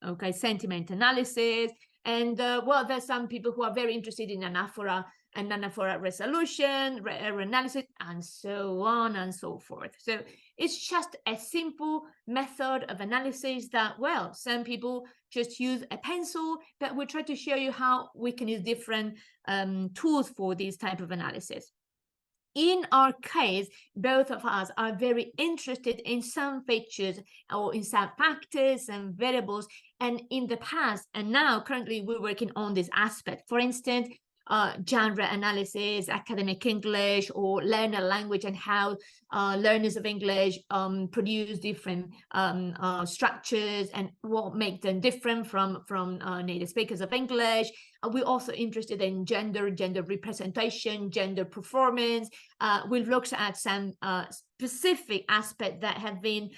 okay, sentiment analysis. And well, there's some people who are very interested in anaphora and anaphora resolution, analysis, and so on and so forth. So it's just a simple method of analysis that, well, some people just use a pencil, but we try to show you how we can use different tools for this type of analysis. In our case, both of us are very interested in some features or in some factors and variables. And in the past, and now currently, we're working on this aspect. For instance, genre analysis, academic English, or learner language, and how learners of English produce different structures and what makes them different from native speakers of English. We're also interested in gender representation, gender performance. We've looked at some specific aspects that have been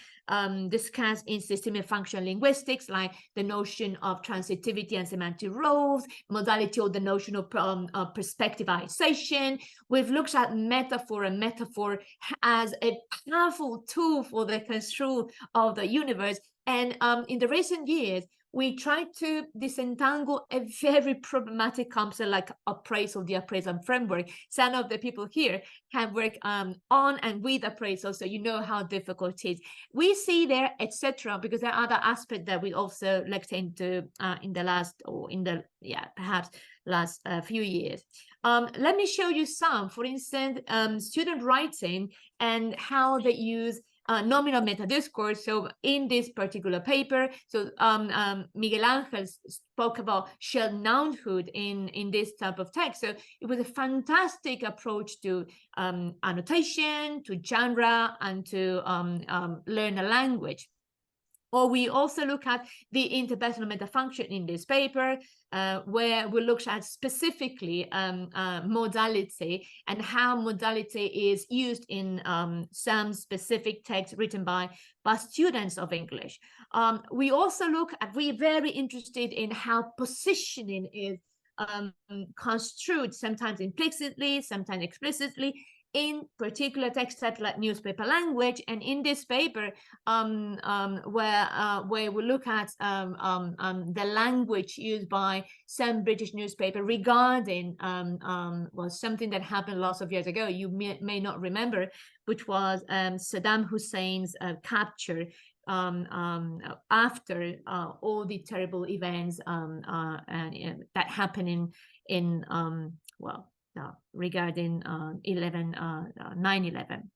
discussed in systemic functional linguistics, like the notion of transitivity and semantic roles, modality, or the notion of perspectivization. We've looked at metaphor, and metaphor as a powerful tool for the construal of the universe. And in the recent years, we tried to disentangle a very problematic concept like appraisal, the appraisal framework. Some of the people here have worked on and with appraisal, so you know how difficult it is. We see there, etc., because there are other aspects that we also looked into in the last, or in the, perhaps last few years. Let me show you some, for instance, student writing and how they use nominal meta-discourse. So in this particular paper, so Miguel Ángel spoke about shared nounhood in this type of text. So it was a fantastic approach to annotation, to genre, and to learn a language. Or we also look at the interpersonal metafunction in this paper, where we looked at specifically modality and how modality is used in some specific texts written by students of English. We also look at, we're very interested in how positioning is construed, sometimes implicitly, sometimes explicitly, in particular text types like newspaper language. And in this paper, where we look at the language used by some British newspaper regarding something that happened lots of years ago, you may not remember, which was Saddam Hussein's capture after all the terrible events that happened in regarding 9/11.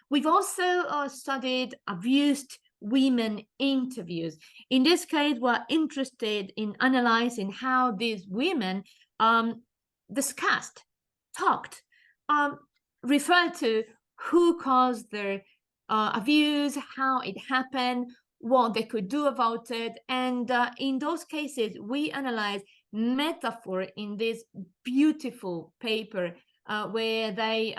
We've also studied abused women interviews. In this case, we're interested in analyzing how these women discussed, talked, referred to who caused their abuse, how it happened, what they could do about it. And in those cases, we analyze metaphor in this beautiful paper, where they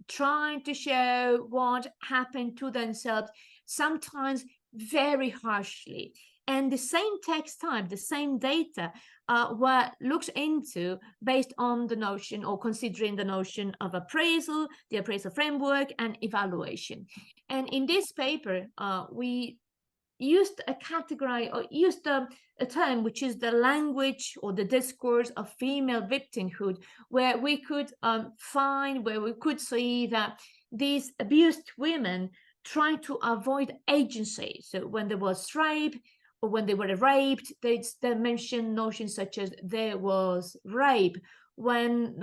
try to show what happened to themselves, sometimes very harshly. And the same text type, the same data were looked into based on the notion, or considering the notion of appraisal, the appraisal framework, and evaluation. And in this paper, we used a category, or used a term, which is the language or the discourse of female victimhood, where we could where we could see that these abused women try to avoid agency. So when there was rape, or when they were raped, they mentioned notions such as there was rape. When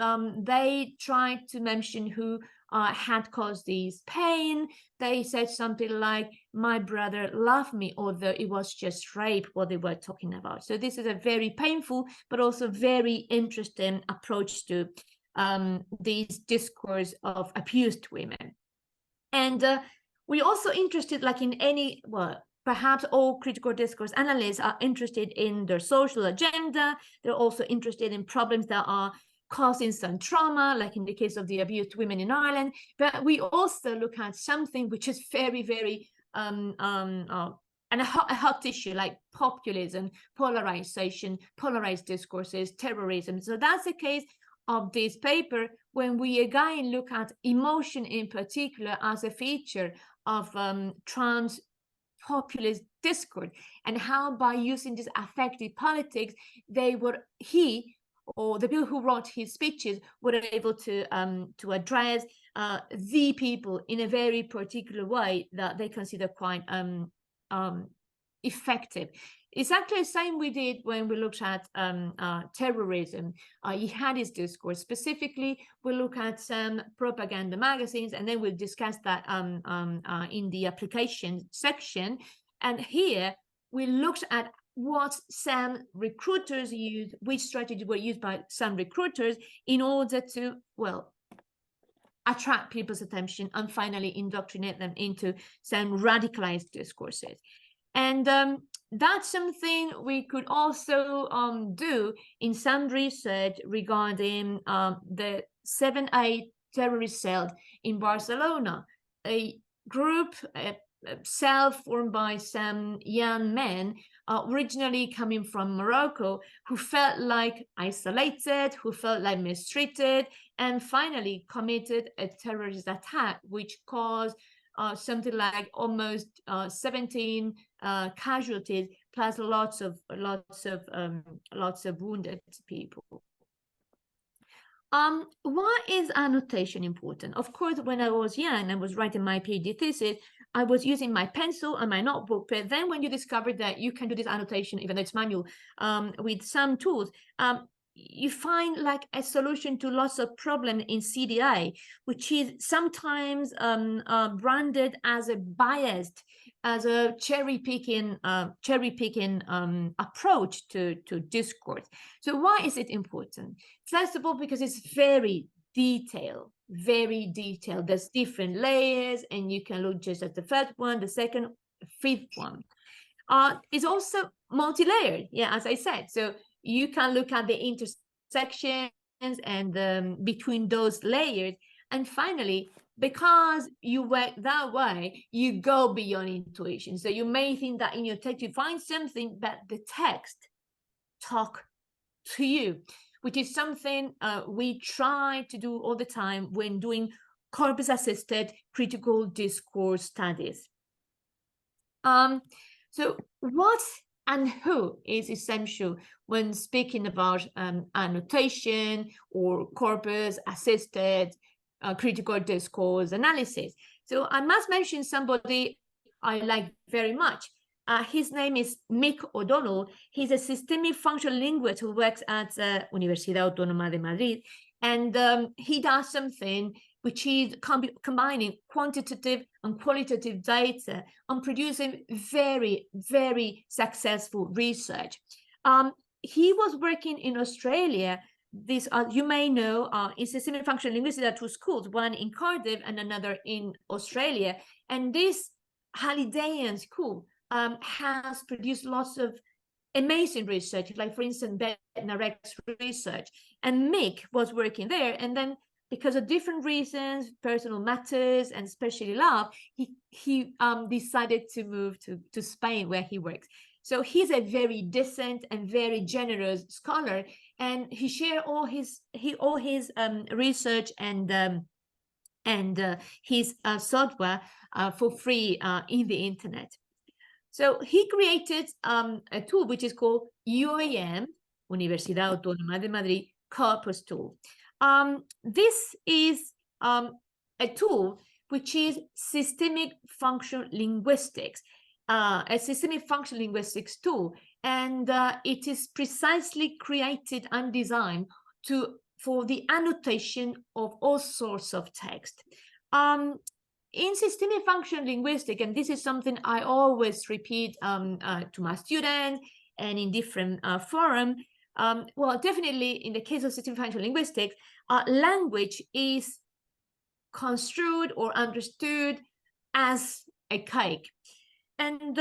they tried to mention who had caused this pain, they said something like, my brother loved me, although it was just rape what they were talking about. So this is a very painful, but also very interesting approach to this discourse of abused women. And we're also interested, like in any, perhaps all critical discourse analysts are interested in their social agenda. They're also interested in problems that are causing some trauma, like in the case of the abused women in Ireland. But we also look at something which is very, very and a hot issue, like populism, polarization, polarized discourses, terrorism. So that's the case of this paper, when we again look at emotion in particular as a feature of Trump's populist discourse, and how by using this affective politics, he or the people who wrote his speeches were able to address the people in a very particular way that they consider quite effective. It's actually the same we did when we looked at terrorism, jihadist discourse. Specifically, we'll look at some propaganda magazines, and then we'll discuss that in the application section. And here we looked at what some recruiters used, which strategies were used by some recruiters in order to, well, attract people's attention and finally indoctrinate them into some radicalized discourses. And that's something we could also do in some research regarding the 7-8 terrorist cell in Barcelona, a group, cell formed by some young men originally coming from Morocco, who felt like isolated, who felt like mistreated, and finally committed a terrorist attack, which caused something like almost 17 casualties, plus lots of wounded people. Why is annotation important? Of course, when I was young and was writing my PhD thesis, I was using my pencil and my notebook. But then when you discover that you can do this annotation, even though it's manual, with some tools, you find like a solution to lots of problems in CDI, which is sometimes branded as a biased, as a cherry picking approach to discourse. So why is it important? First of all, because it's very detailed. There's different layers, and you can look just at the first one, the second, fifth one. It's also multi-layered, yeah, as I said. So you can look at the intersections and between those layers. And finally, because you work that way, you go beyond intuition. So you may think that in your text you find something, but the text talk to you, which is something we try to do all the time when doing corpus-assisted critical discourse studies. So what and who is essential when speaking about annotation or corpus-assisted critical discourse analysis? So I must mention somebody I like very much. His name is Mick O'Donnell. He's a systemic functional linguist who works at Universidad Autónoma de Madrid. And he does something which is combining quantitative and qualitative data and producing very, very successful research. He was working in Australia. This, you may know, is systemic functional linguistics at two schools, one in Cardiff and another in Australia. And this Hallidayan school has produced lots of amazing research, like, for instance, Bednarek's research. And Mick was working there, and then because of different reasons, personal matters, and especially love, he decided to move to Spain, where he works. So he's a very decent and very generous scholar, and he shared all his research and his software for free in the internet. So he created a tool which is called UAM, Universidad Autónoma de Madrid Corpus Tool. This is a tool which is systemic functional linguistics, a systemic functional linguistics tool, and it is precisely created and designed for the annotation of all sorts of text. In systemic functional linguistics, and this is something I always repeat to my students and in different forums, well, definitely in the case of systemic functional linguistics, language is construed or understood as a cake. And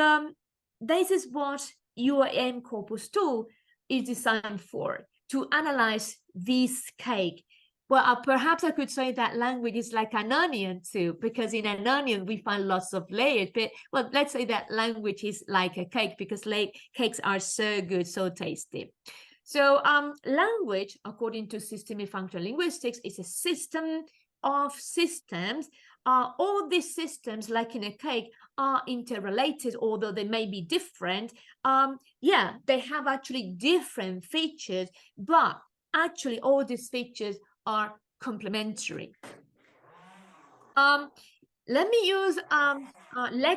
this is what UAM Corpus tool is designed for, to analyze this cake. Well, perhaps I could say that language is like an onion too, because in an onion we find lots of layers. But well, let's say that language is like a cake, because cakes are so good, so tasty. So language, according to systemic functional linguistics, is a system of systems all these systems, like in a cake, are interrelated, although they may be different. Yeah, they have actually different features, but actually all these features are complementary. Let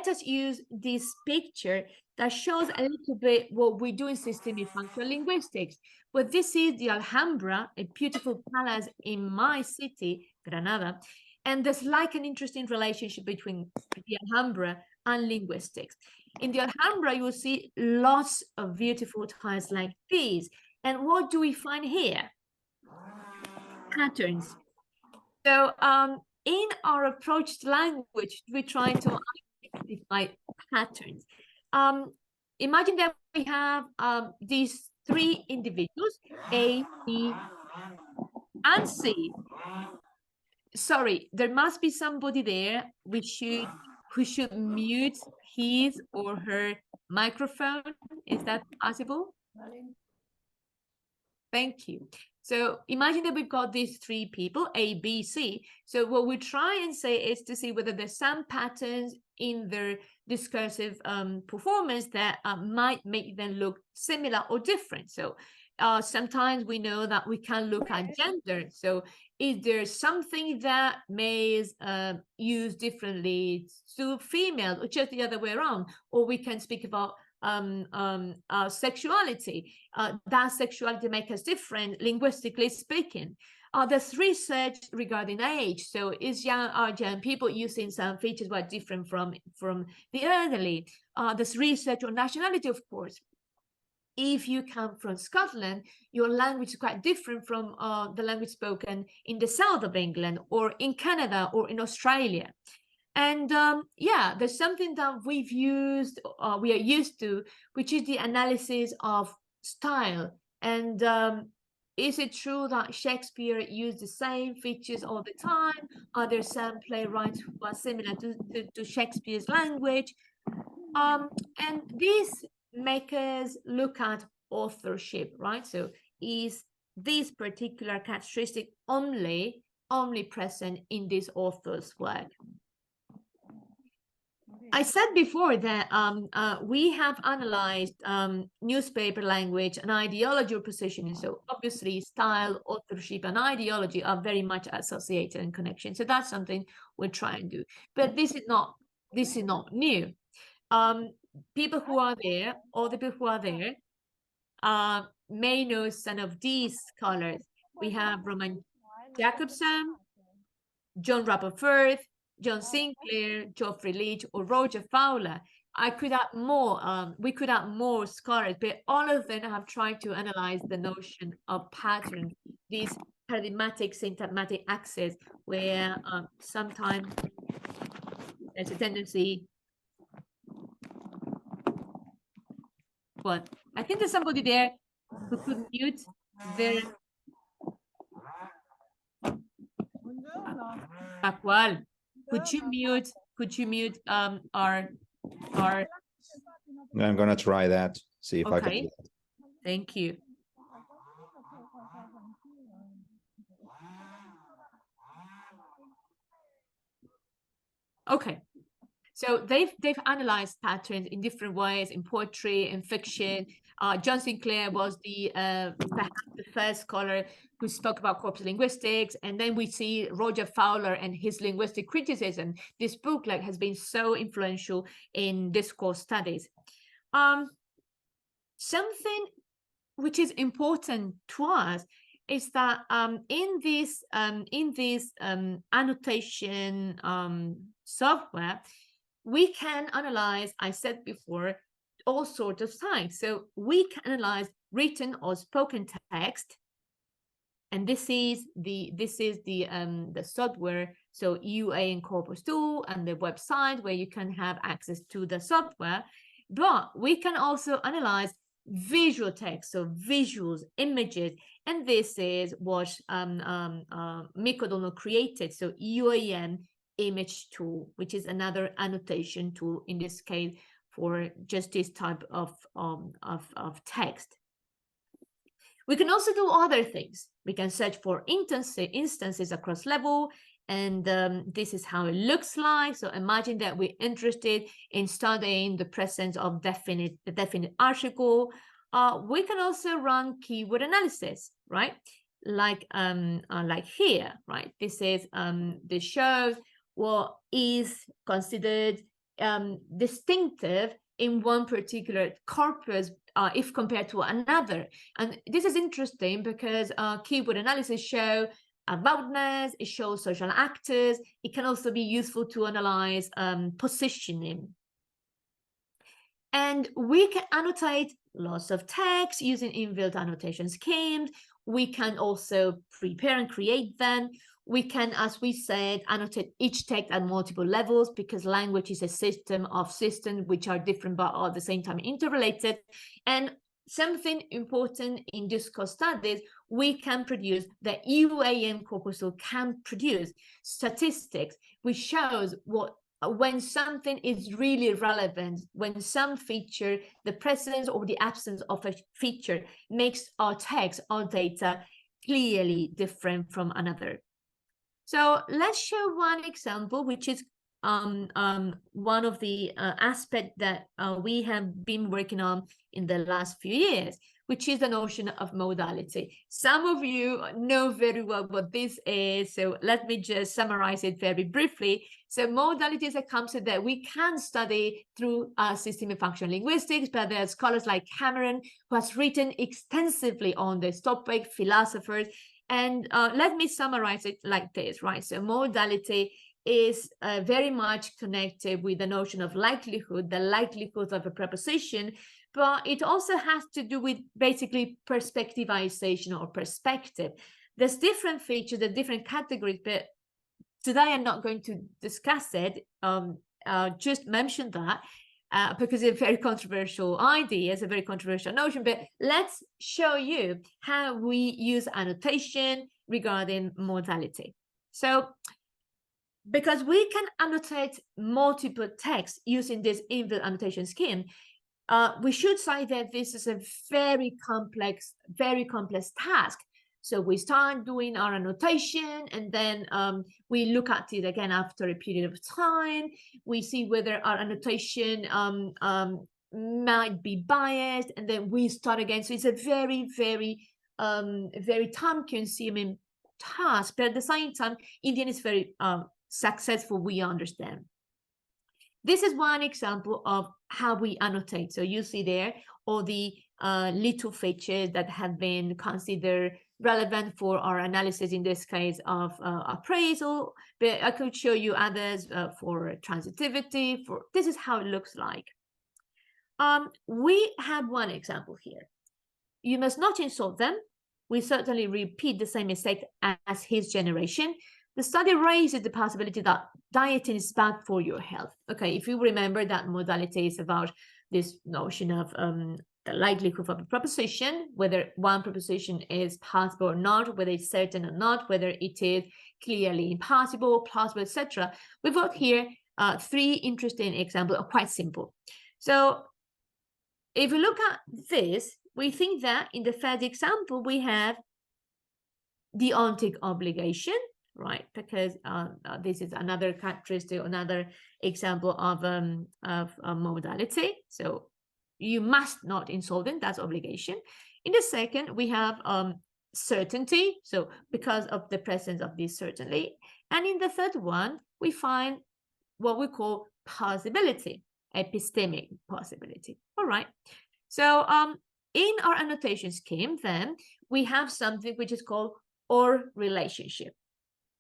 us use this picture that shows a little bit what we do in systemic functional linguistics. But this is the Alhambra, a beautiful palace in my city, Granada. And there's like an interesting relationship between the Alhambra and linguistics. In the Alhambra, you will see lots of beautiful tiles like these. And what do we find here? Patterns. So in our approach to language, we try to identify patterns. Imagine that we have these three individuals, A, B, and C. Sorry, there must be somebody there who should mute his or her microphone. Is that possible? Thank you. So imagine that we've got these three people, A, B, C. So what we try and say is to see whether there's some patterns in their discursive performance that might make them look similar or different. So sometimes we know that we can look at gender. So is there something that males use differently to females, or just the other way around? Or we can speak about sexuality. Does sexuality make us different, linguistically speaking? There's research regarding age. So are young people using some features that are different from the elderly? There's research on nationality, of course. If you come from Scotland, your language is quite different from the language spoken in the south of England, or in Canada, or in Australia. And yeah, there's something that we are used to, which is the analysis of style. And is it true that Shakespeare used the same features all the time? Are there some playwrights who are similar to Shakespeare's language? And this makes us look at authorship, right? So is this particular characteristic only present in this author's work? I said before that we have analyzed newspaper language and ideology or positioning. So obviously style, authorship, and ideology are very much associated in connection. So that's something we're trying to do. But this is not new. People who are there, all the people who are there, may know some of these scholars. We have Roman Jacobson, John Rappaport, John Sinclair, Geoffrey Leach, or Roger Fowler. I could add more. We could add more scholars, but all of them have tried to analyze the notion of pattern, these paradigmatic syntagmatic axes, where sometimes there's a tendency. But I think there's somebody there who could mute their. ¿Cuál? Could you mute our I'm gonna try that, see if I can do that. Thank you. Okay, so they've analyzed patterns in different ways in poetry and fiction. John Sinclair was perhaps the first scholar who spoke about corpus linguistics, and then we see Roger Fowler and his linguistic criticism. This book has been so influential in discourse studies. Something which is important to us is that in this annotation software, we can analyze, I said before, all sorts of types. So we can analyze written or spoken text, and this is the software. So UA and Corpus 2 and the website where you can have access to the software. But we can also analyze visual text, so visuals, images, and this is what Mick O'Donnell created. So UAM image tool, which is another annotation tool in this case for just this type of text. We can also do other things. We can search for instances across level, And this is how it looks like. So imagine that we're interested in studying the presence of the definite article. We can also run keyword analysis, right? Like here, right? This shows what is considered distinctive in one particular corpus if compared to another. And this is interesting because keyword analysis show aboutness, it shows social actors. It can also be useful to analyze positioning. And we can annotate lots of text using inbuilt annotation schemes. We can also prepare and create them. We can, as we said, annotate each text at multiple levels because language is a system of systems which are different but are at the same time interrelated. And something important in discourse studies, we can produce, the UAM corpus can produce statistics which shows what when something is really relevant, when some feature, the presence or the absence of a feature makes our text, our data clearly different from another. So let's show one example, which is one of the aspects that we have been working on in the last few years, which is the notion of modality. Some of you know very well what this is, so let me just summarize it very briefly. So modality is a concept that we can study through system and functional linguistics, but there are scholars like Cameron who has written extensively on this topic, philosophers, and let me summarize it like this, right? So modality is very much connected with the notion of likelihood, the likelihood of a proposition, but it also has to do with basically perspectivization or perspective. There's different features, the different categories, but today I'm not going to discuss it, just mention that because it's a very controversial idea, it's a very controversial notion, but let's show you how we use annotation regarding modality. So, because we can annotate multiple texts using this inbuilt annotation scheme, we should say that this is a very complex task. So we start doing our annotation, and then we look at it again after a period of time. We see whether our annotation might be biased, and then we start again. So it's a very time-consuming task, but at the same time, in the end, it's very successful, we understand. This is one example of how we annotate. So you see there all the little features that have been considered relevant for our analysis, in this case of appraisal, but I could show you others for transitivity. This is how it looks like. We have one example here. You must not insult them. We certainly repeat the same mistake as his generation. The study raises the possibility that dieting is bad for your health. Okay, if you remember that modality is about this notion of the likelihood of a proposition, whether one proposition is possible or not, whether it's certain or not, whether it is clearly impossible, plausible, etc. We've got here 3 interesting examples, quite simple. So if we look at this, we think that in the first example, we have the deontic obligation, right? Because this is another characteristic, another example of modality. So you must not insult them, that's obligation. In the second, we have certainty, so because of the presence of this certainly. And in the third one, we find what we call possibility, epistemic possibility. All right. So in our annotation scheme, then we have something which is called or relationship.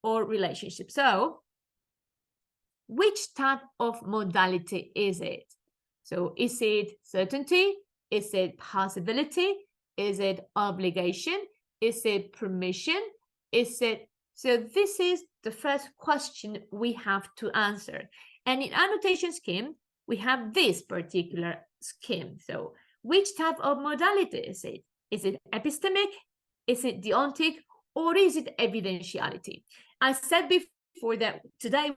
Or relationship. So which type of modality is it? So is it certainty? Is it possibility? Is it obligation? Is it permission? Is it... So this is the first question we have to answer. And in annotation scheme, we have this particular scheme. So which type of modality is it? Is it epistemic? Is it deontic? Or is it evidentiality? I said before that today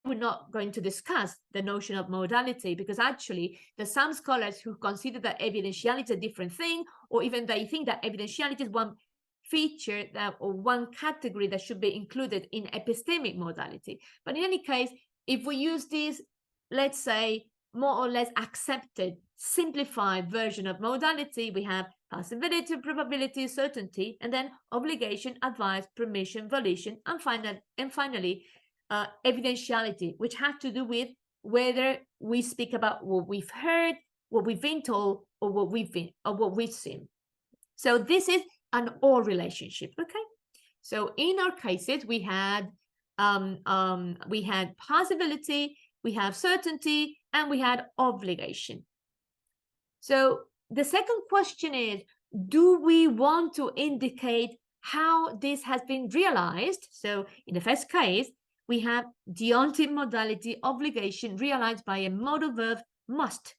we're not going to discuss the notion of modality, because actually there's some scholars who consider that evidentiality is a different thing, or even they think that evidentiality is one feature that, or one category that should be included in epistemic modality. But in any case, if we use this, let's say, more or less accepted, simplified version of modality, we have possibility, probability, certainty, and then obligation, advice, permission, volition, and finally, evidentiality, which has to do with whether we speak about what we've heard, what we've been told, or what we've seen. So this is an or relationship. Okay. So in our cases, we had possibility, we have certainty, and we had obligation. So the second question is, do we want to indicate how this has been realized? So in the first case, we have deontic modality, obligation, realized by a modal verb, must.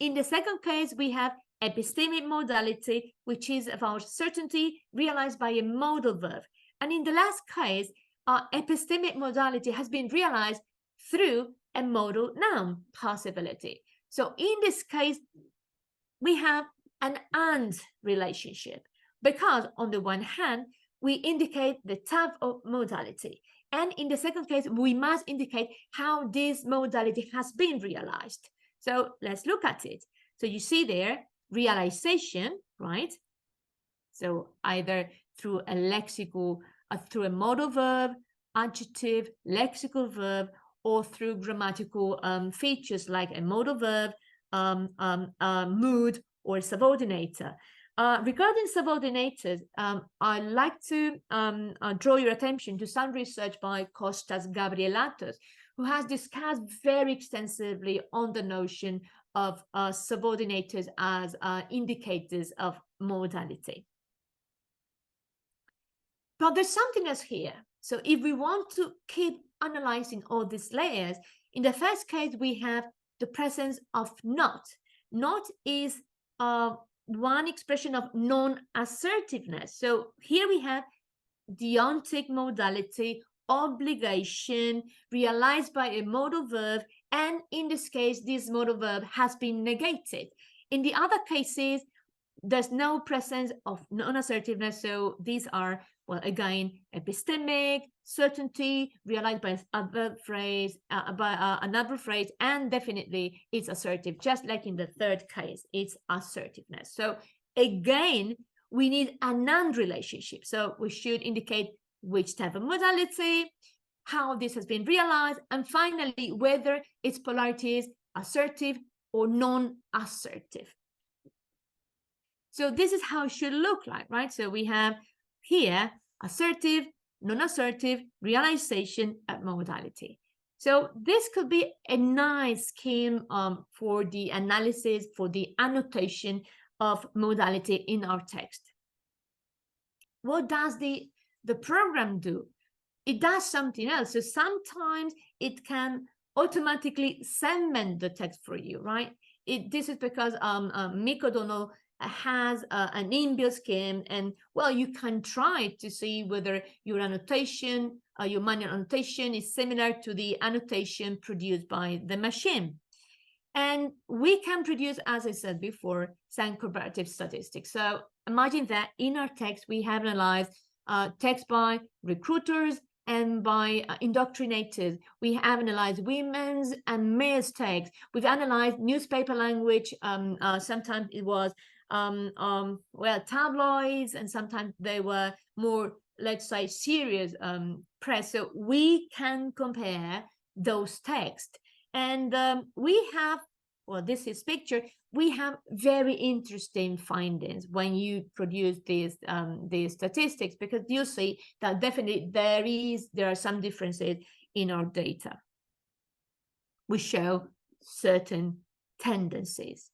In the second case, we have epistemic modality, which is about certainty, realized by a modal verb. And in the last case, our epistemic modality has been realized through a modal noun, possibility. So in this case, we have an and relationship, because on the one hand, we indicate the type of modality. And in the second case, we must indicate how this modality has been realized. So let's look at it. So you see there, realization, right? So either through a lexical, through a modal verb, adjective, lexical verb, or through grammatical features like a modal verb, mood, or subordinator. Regarding subordinators, I'd like to draw your attention to some research by Costas Gabrielatos, who has discussed very extensively on the notion of subordinators as indicators of modality. But there's something else here. So if we want to keep analyzing all these layers, in the first case, we have the presence of not. Not is one expression of non-assertiveness. So here we have deontic modality, obligation, realized by a modal verb, and in this case, this modal verb has been negated. In the other cases, there's no presence of non-assertiveness, so these are, well, again, epistemic, certainty, realized by another phrase, and definitely it's assertive, just like in the third case, it's assertiveness. So again, we need an and relationship. So we should indicate which type of modality, how this has been realized, and finally, whether its polarity is assertive or non-assertive. So this is how it should look like, right? So we have here assertive, non-assertive, realization, and modality. So this could be a nice scheme for the analysis, for the annotation of modality in our text. What does the program do? It does something else. So sometimes it can automatically segment the text for you, right? This is because Mick O'Donnell has an inbuilt scheme, and well, you can try to see whether your annotation, your manual annotation is similar to the annotation produced by the machine. And we can produce, as I said before, some comparative statistics. So imagine that in our text, we have analyzed text by recruiters and by indoctrinators. We have analyzed women's and male's text. We've analyzed newspaper language. Sometimes it was well, tabloids, and sometimes they were more, let's say, serious press. So we can compare those texts. And we have, well, this is picture, we have very interesting findings when you produce these statistics, because you see that definitely there are some differences in our data. We show certain tendencies.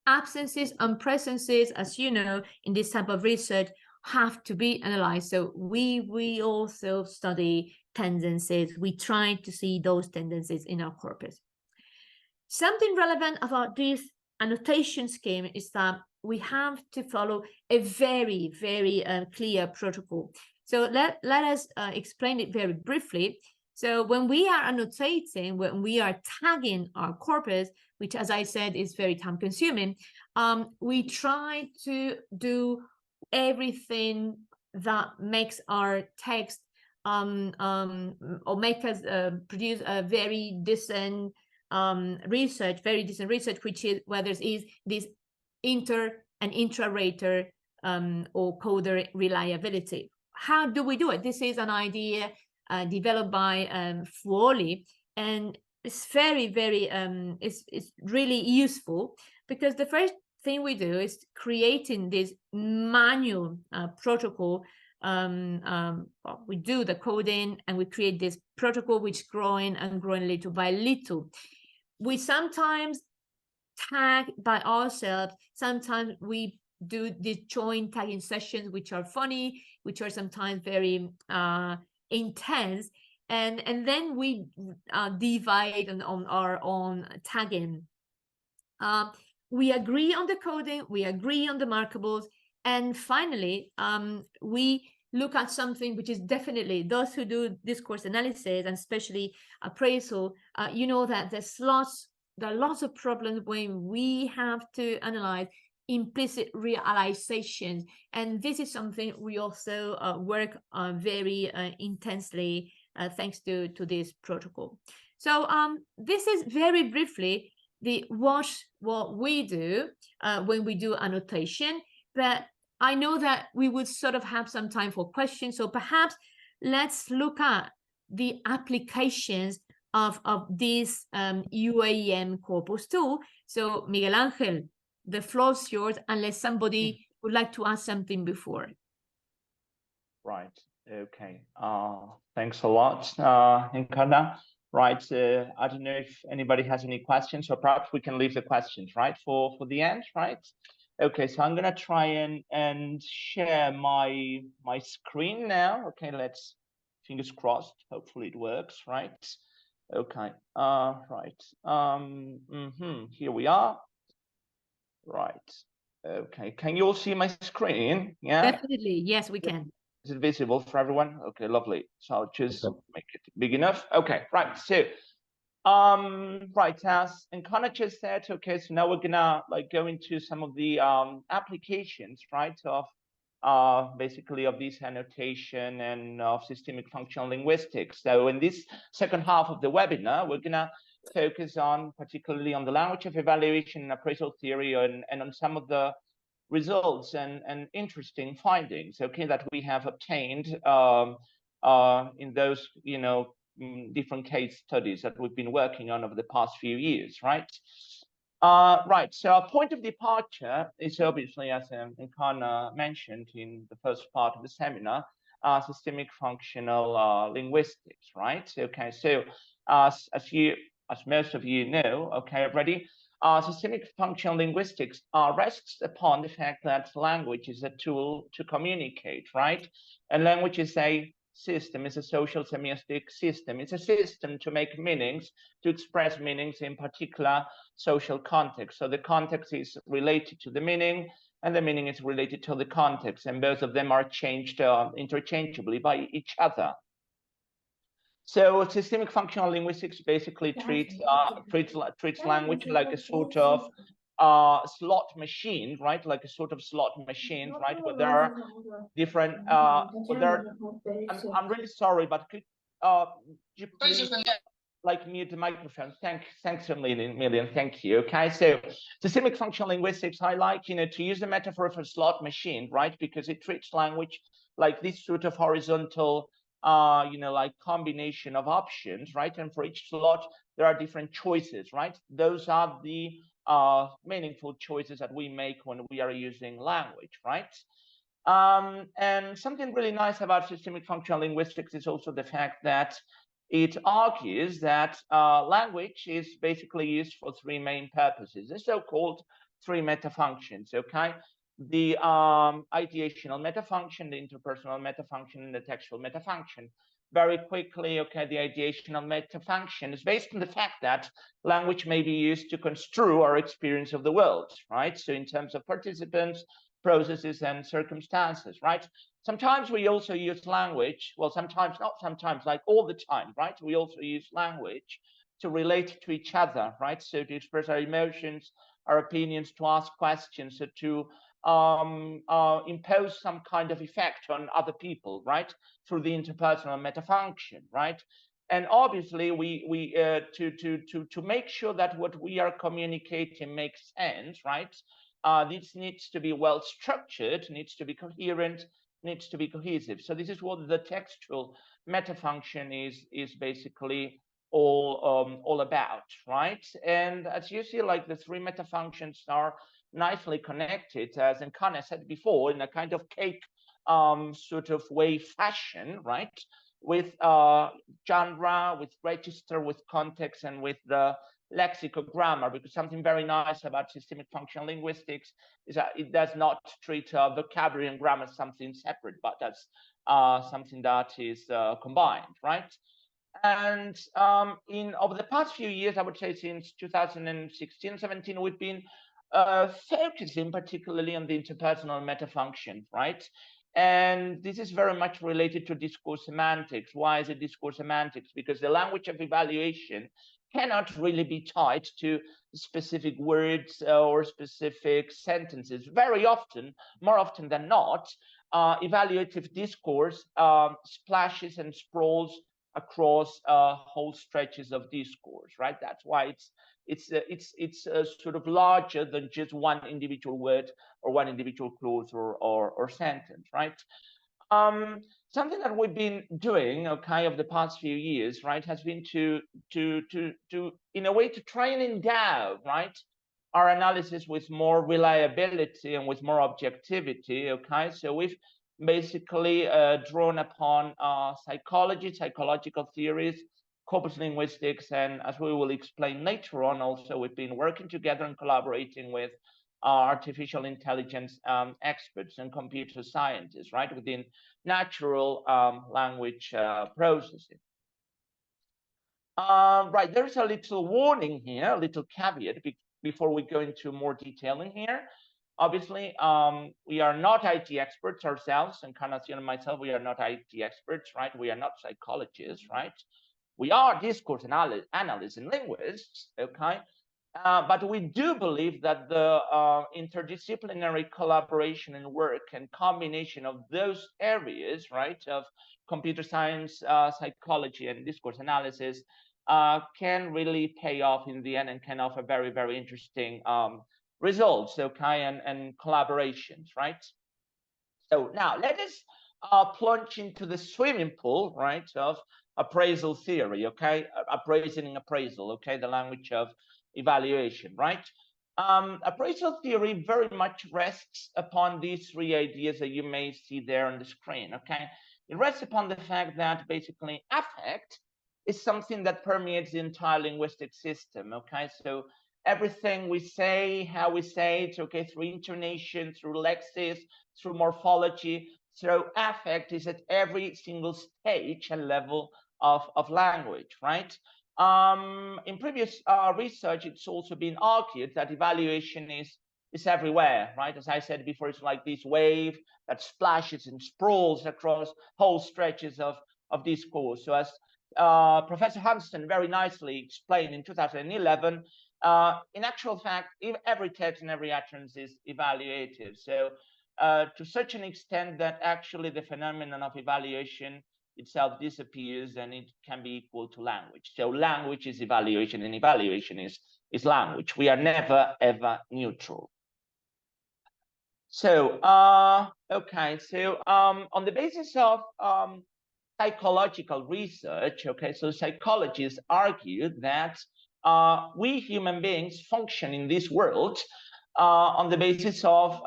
Absences and presences, as you know, in this type of research have to be analyzed. So we also study tendencies. We try to see those tendencies in our corpus. Something relevant about this annotation scheme is that we have to follow a very, very clear protocol. So let us explain it very briefly. So when we are annotating, when we are tagging our corpus, which, as I said, is very time consuming, we try to do everything that makes our text or make us produce a very decent research, which is whether it is this inter and intra-rater or coder reliability. How do we do it? This is an idea developed by Fuoli, and it's very, very, it's really useful, because the first thing we do is creating this manual protocol. We do the coding and we create this protocol which growing and growing little by little. We sometimes tag by ourselves, sometimes we do these joint tagging sessions which are funny, which are sometimes very intense, and then we divide on our own tagging. We agree on the coding, we agree on the markables, and finally we look at something which is definitely, those who do discourse analysis and especially appraisal, you know that there are lots of problems when we have to analyze implicit realizations, and this is something we also work very intensely thanks to this protocol. So this is very briefly what we do when we do annotation, but I know that we would sort of have some time for questions, so perhaps let's look at the applications of this UAM corpus tool. So Miguel Ángel, the floor is yours, unless somebody would like to ask something before. Right. Okay. Thanks a lot, Encarna. Right. I don't know if anybody has any questions, or perhaps we can leave the questions, right, for the end, right? Okay. So I'm gonna try and share my screen now. Okay. Let's, fingers crossed. Hopefully it works, right? Okay. Right. Here we are. Right. Okay. Can you all see my screen? Yeah. Definitely. Yes, we can. Is it visible for everyone? Okay, lovely. So I'll just make it big enough. Okay, right. So, right, as Encarna just said, okay, so now we're gonna go into some of the applications, right, of basically of this annotation and of systemic functional linguistics. So in this second half of the webinar, we're gonna focus on particularly on the language of evaluation and appraisal theory, and on some of the results and interesting findings, okay, that we have obtained in those, different case studies that we've been working on over the past few years, right? Right, so our point of departure is obviously, as Encarna mentioned in the first part of the seminar, systemic functional linguistics, right? Okay, so as most of you know, okay, already, systemic functional linguistics rests upon the fact that language is a tool to communicate, right? And language is a system, is a social semiotic system. It's a system to make meanings, to express meanings in particular social context. So the context is related to the meaning, and the meaning is related to the context, and both of them are changed interchangeably by each other. So systemic functional linguistics basically treats language like a sort of slot machine, right? Like a sort of slot machine, right? Where there are different, I'm really sorry, but could you please mute the microphone? Thanks a million, thank you. Okay, so systemic functional linguistics, I like, to use the metaphor of a slot machine, right? Because it treats language like this sort of horizontal combination of options, right? And for each slot, there are different choices, right? Those are the meaningful choices that we make when we are using language, right? And something really nice about systemic functional linguistics is also the fact that it argues that language is basically used for three main purposes, the so-called three metafunctions, okay? The ideational metafunction, the interpersonal metafunction, and the textual metafunction. Very quickly, okay, the ideational metafunction is based on the fact that language may be used to construe our experience of the world, right? So in terms of participants, processes, and circumstances, right? Sometimes we also use language, well, sometimes, not sometimes, like all the time, right? We also use language to relate to each other, right? So to express our emotions, our opinions, to ask questions, so to impose some kind of effect on other people, right? Through the interpersonal metafunction, right? And obviously, to make sure that what we are communicating makes sense, right? This needs to be well structured, needs to be coherent, needs to be cohesive. So this is what the textual metafunction is basically all about, right? And as you see, like the three metafunctions are nicely connected, as Encarnación said before, in a kind of cake sort of way fashion, right? With genre, with register, with context, and with the lexicogrammar, because something very nice about systemic functional linguistics is that it does not treat vocabulary and grammar as something separate, but that's something that is combined, right? And over the past few years, I would say since 2016-17, we've been focusing particularly on the interpersonal metafunction, right? And this is very much related to discourse semantics. Why is it discourse semantics? Because the language of evaluation cannot really be tied to specific words or specific sentences. Very often, more often than not, evaluative discourse splashes and sprawls across whole stretches of discourse, right? That's why it's sort of larger than just one individual word or one individual clause or sentence, right? Something that we've been doing, okay, over the past few years, right, has been to in a way to try and endow, right, our analysis with more reliability and with more objectivity, okay? So we've basically drawn upon psychology, psychological theories, corpus linguistics, and as we will explain later on, also we've been working together and collaborating with artificial intelligence experts and computer scientists, right, within natural language processing. Right, there's a little warning here, a little caveat before we go into more detailing here. Obviously, we are not IT experts ourselves, Encarnación and myself, we are not IT experts, right? We are not psychologists, right? We are discourse analysts and linguists, okay? But we do believe that the interdisciplinary collaboration and work and combination of those areas, right, of computer science, psychology, and discourse analysis can really pay off in the end and can offer very, very interesting results, okay, and collaborations, right? So now let us plunge into the swimming pool, right, of appraisal theory, okay, appraising and appraisal, okay, the language of evaluation, right? Appraisal theory very much rests upon these three ideas that you may see there on the screen, okay? It rests upon the fact that basically affect is something that permeates the entire linguistic system, okay? So everything we say, how we say it, okay, through intonation, through lexis, through morphology, through affect is at every single stage and level of language, right? In previous research, it's also been argued that evaluation is everywhere, right? As I said before, it's like this wave that splashes and sprawls across whole stretches of discourse. So as Professor Hanston very nicely explained in 2011, in actual fact, every text and every utterance is evaluative. So to such an extent that actually the phenomenon of evaluation itself disappears and it can be equal to language. So language is evaluation and evaluation is language. We are never, ever neutral. So, okay, so on the basis of psychological research, okay, so psychologists argue that we human beings function in this world on the basis of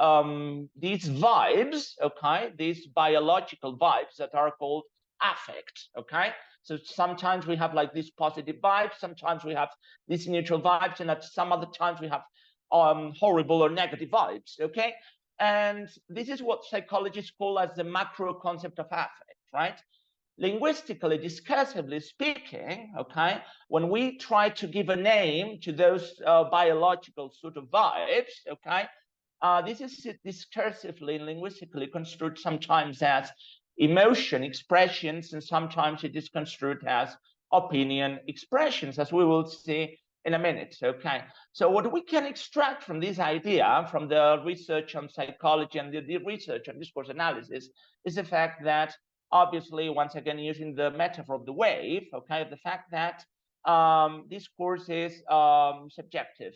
these vibes, okay, these biological vibes that are called affect, okay? So sometimes we have like these positive vibes, sometimes we have these neutral vibes, and at some other times we have horrible or negative vibes, okay? And this is what psychologists call as the macro concept of affect, right? Linguistically, discursively speaking, okay, when we try to give a name to those biological sort of vibes, okay, this is discursively and linguistically construed sometimes as emotion expressions, and sometimes it is construed as opinion expressions, as we will see in a minute, okay? So what we can extract from this idea, from the research on psychology and the research on discourse analysis, is the fact that, obviously, once again, using the metaphor of the wave, okay, the fact that discourse is subjective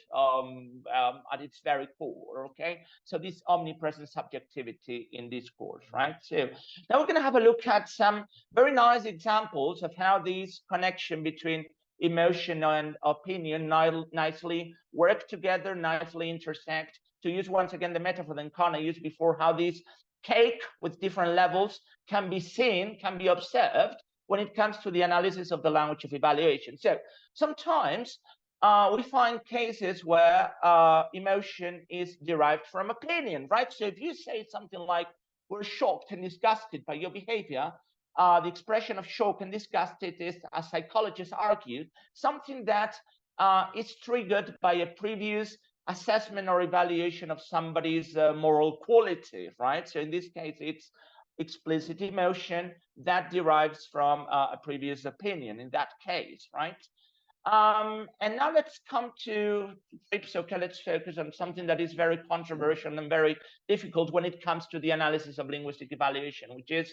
at its very core, okay? So this omnipresent subjectivity in discourse, right? So now we're going to have a look at some very nice examples of how this connection between emotion and opinion nicely work together, nicely intersect. To use once again the metaphor that Encarna used before, how this cake with different levels can be seen, can be observed when it comes to the analysis of the language of evaluation. So sometimes we find cases where emotion is derived from opinion, right? So if you say something like, we're shocked and disgusted by your behavior, the expression of shock and disgust is, as psychologists argue, something that is triggered by a previous assessment or evaluation of somebody's moral quality, right? So in this case, it's explicit emotion that derives from a previous opinion in that case, right? And now let's come to trips. Okay, let's focus on something that is very controversial and very difficult when it comes to the analysis of linguistic evaluation, which is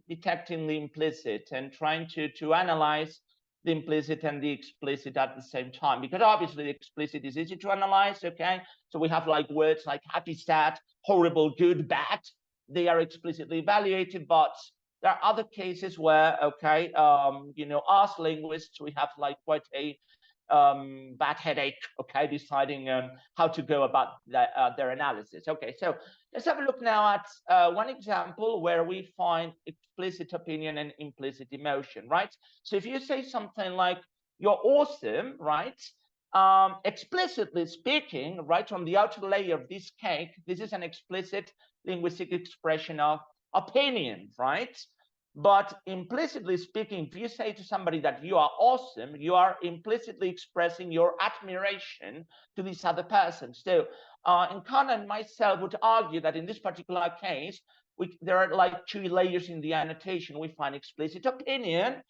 detecting the implicit and trying to analyze the implicit and the explicit at the same time, because obviously the explicit is easy to analyze, okay? So we have like words like happy, sad, horrible, good, bad. They are explicitly evaluated, but there are other cases where, okay, you know, as linguists, we have like quite a bad headache, okay, deciding how to go about their analysis. Okay, so let's have a look now at one example where we find explicit opinion and implicit emotion, right? So if you say something like, you're awesome, right? Explicitly speaking, right, on the outer layer of this cake, this is an explicit linguistic expression of opinion, right? But implicitly speaking, if you say to somebody that you are awesome, you are implicitly expressing your admiration to this other person. So Encarna and myself would argue that in this particular case, there are like two layers in the annotation. We find explicit opinion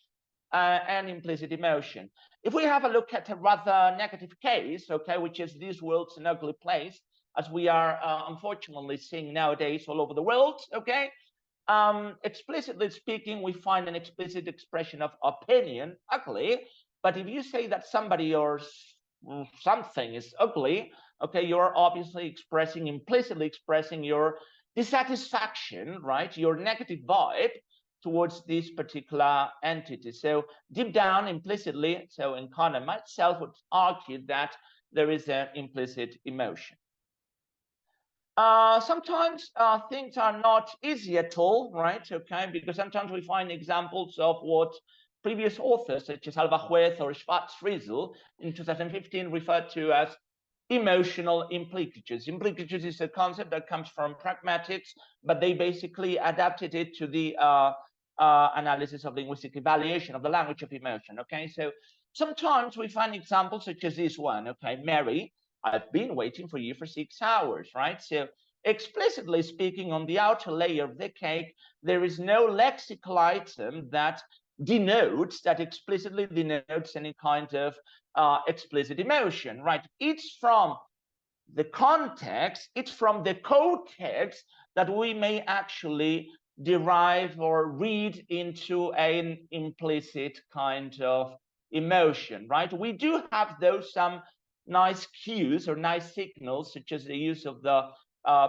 and implicit emotion. If we have a look at a rather negative case, okay, which is this world's an ugly place, as we are unfortunately seeing nowadays all over the world, okay? Explicitly speaking, we find an explicit expression of opinion, ugly. But if you say that somebody or something is ugly, okay, you're obviously implicitly expressing your dissatisfaction, right? Your negative vibe towards this particular entity. So deep down, implicitly, so Encarna myself would argue that there is an implicit emotion. Sometimes things are not easy at all, right? Okay, because sometimes we find examples of what previous authors such as Alva Juez or Schwartz-Friesel in 2015 referred to as emotional implicatures. Implicatures is a concept that comes from pragmatics, but they basically adapted it to the analysis of linguistic evaluation of the language of emotion. Okay, so sometimes we find examples such as this one. Okay, Mary, I've been waiting for you for 6 hours, right? So explicitly speaking, on the outer layer of the cake, there is no lexical item that denotes, that explicitly denotes any kind of explicit emotion, right? It's from the context, it's from the co-text that we may actually derive or read into an implicit kind of emotion, right? We do have those some nice cues or nice signals, such as the use of the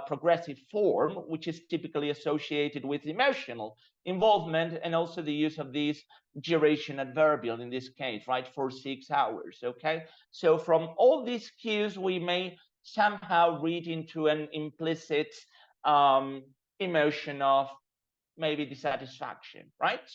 progressive form, which is typically associated with emotional involvement, and also the use of this duration adverbial in this case, right, for 6 hours, okay? So from all these cues, we may somehow read into an implicit emotion of maybe dissatisfaction, right?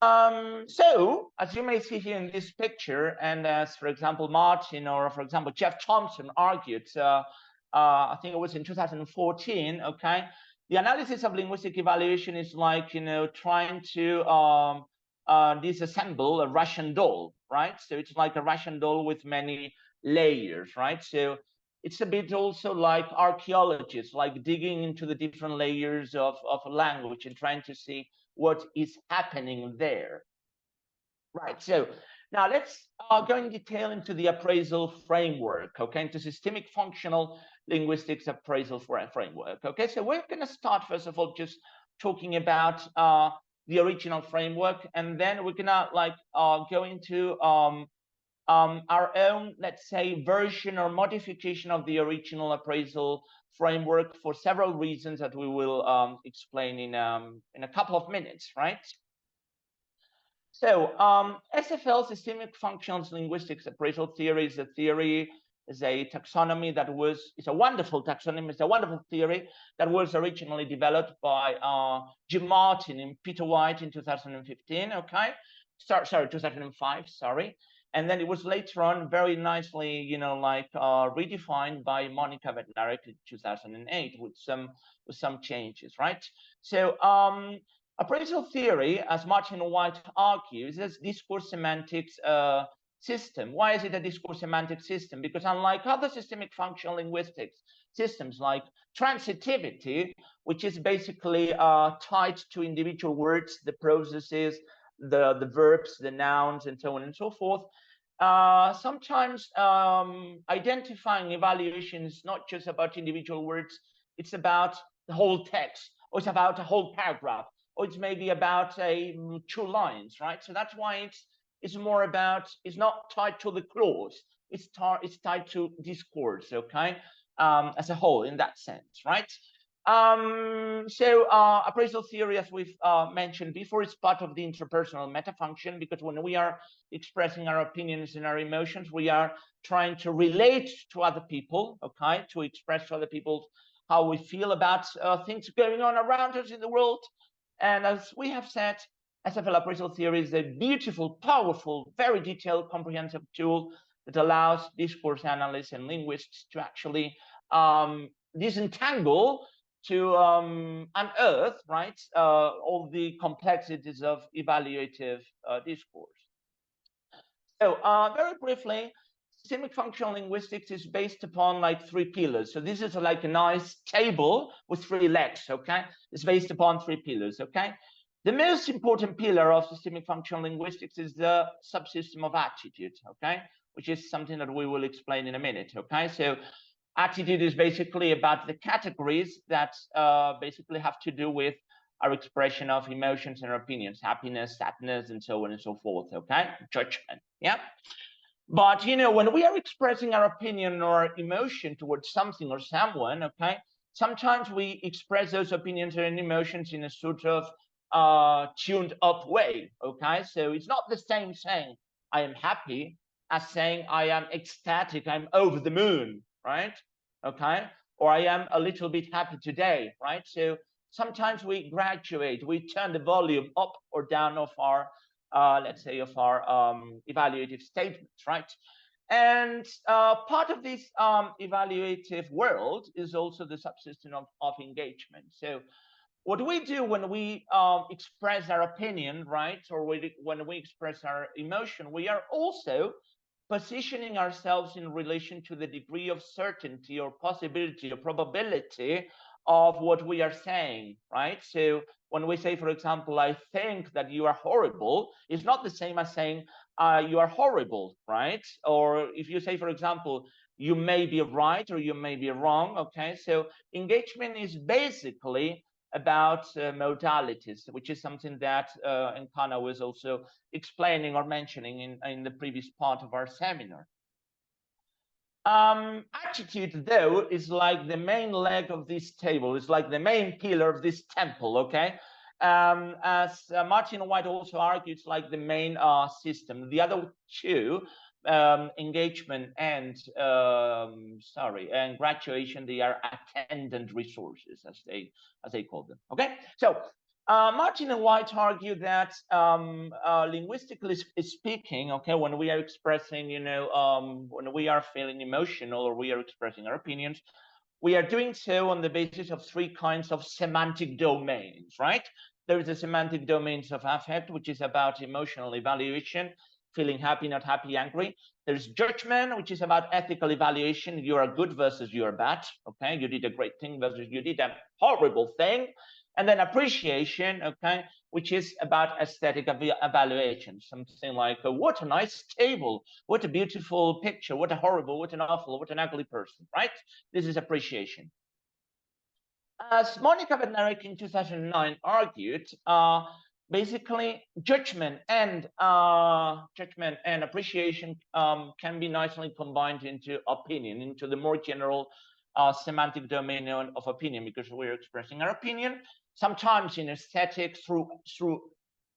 So, as you may see here in this picture, and as, for example, Martin or, for example, Jeff Thompson argued, I think it was in 2014, okay, the analysis of linguistic evaluation is like, you know, trying to disassemble a Russian doll, right? So it's like a Russian doll with many layers, right? So it's a bit also like archaeologists, like digging into the different layers of a language and trying to see what is happening there. Right, so Now let's go in detail into the appraisal framework, okay, into systemic functional linguistics appraisal framework. Okay, so we're going to start first of all just talking about the original framework, and then we're gonna like go into our own, let's say, version or modification of the original appraisal framework for several reasons that we will explain in a couple of minutes, right? So SFL, Systemic Functions Linguistics Appraisal Theory, is a taxonomy that it's a wonderful taxonomy, it's a wonderful theory that was originally developed by Jim Martin and Peter White in 2015, okay? Sorry, 2005, sorry. And then it was later on very nicely, you know, like redefined by Monica Vetlarek in 2008 with some changes, right? So appraisal theory, as Martin White argues, is discourse semantics system. Why is it a discourse semantic system? Because unlike other systemic functional linguistics systems like transitivity, which is basically tied to individual words, the processes, the verbs, the nouns, and so on and so forth, sometimes identifying evaluation is not just about individual words, it's about the whole text, or it's about a whole paragraph, or it's maybe about two lines, right? So that's why it's more about, it's not tied to the clause, it's tied to discourse, okay, as a whole in that sense, right? So appraisal theory, as we've mentioned before, is part of the interpersonal meta function, because when we are expressing our opinions and our emotions, we are trying to relate to other people, okay, to express to other people how we feel about things going on around us in the world. And as we have said, SFL appraisal theory is a beautiful, powerful, very detailed, comprehensive tool that allows discourse analysts and linguists to actually disentangle, to unearth, right, all the complexities of evaluative discourse. So very briefly, systemic functional linguistics is based upon like three pillars. So this is like a nice table with three legs, okay? It's based upon three pillars, okay? The most important pillar of systemic functional linguistics is the subsystem of attitude, okay? Which is something that we will explain in a minute, okay? So attitude is basically about the categories that basically have to do with our expression of emotions and opinions, happiness, sadness, and so on and so forth, okay? Judgment, yeah? But, you know, when we are expressing our opinion or emotion towards something or someone, okay, sometimes we express those opinions and emotions in a sort of tuned up way, okay? So it's not the same saying I am happy as saying I am ecstatic, I'm over the moon, right? Okay, or I am a little bit happy today, right? So sometimes we graduate, we turn the volume up or down of our, let's say, of our evaluative statements, right? And part of this evaluative world is also the subsystem of engagement. So what we do when we express our opinion, right, or when we express our emotion, we are also positioning ourselves in relation to the degree of certainty or possibility or probability of what we are saying, right? So when we say, for example, I think that you are horrible, it's not the same as saying you are horrible, right? Or if you say, for example, you may be right or you may be wrong, okay? So engagement is basically about modalities, which is something that Encarnación was also explaining or mentioning in the previous part of our seminar. Attitude, though, is like the main leg of this table. It's like the main pillar of this temple, okay? As Martin White also argued, it's like the main system. The other two, engagement and and graduation, they are attendant resources, as they call them. Okay, so Martin and White argue that linguistically speaking, okay, when we are expressing, you know, when we are feeling emotional or we are expressing our opinions, we are doing so on the basis of three kinds of semantic domains, right? There is the semantic domains of affect, which is about emotional evaluation, feeling happy, not happy, angry. There's judgment, which is about ethical evaluation. You are good versus you are bad. Okay, you did a great thing versus you did a horrible thing. And then appreciation, okay, which is about aesthetic evaluation, something like, what a nice table, what a beautiful picture, what a horrible, what an awful, what an ugly person, right? This is appreciation. As Monica Bednarek in 2009 argued, basically judgment and appreciation can be nicely combined into opinion, into the more general semantic domain of opinion, because we're expressing our opinion, sometimes in aesthetic through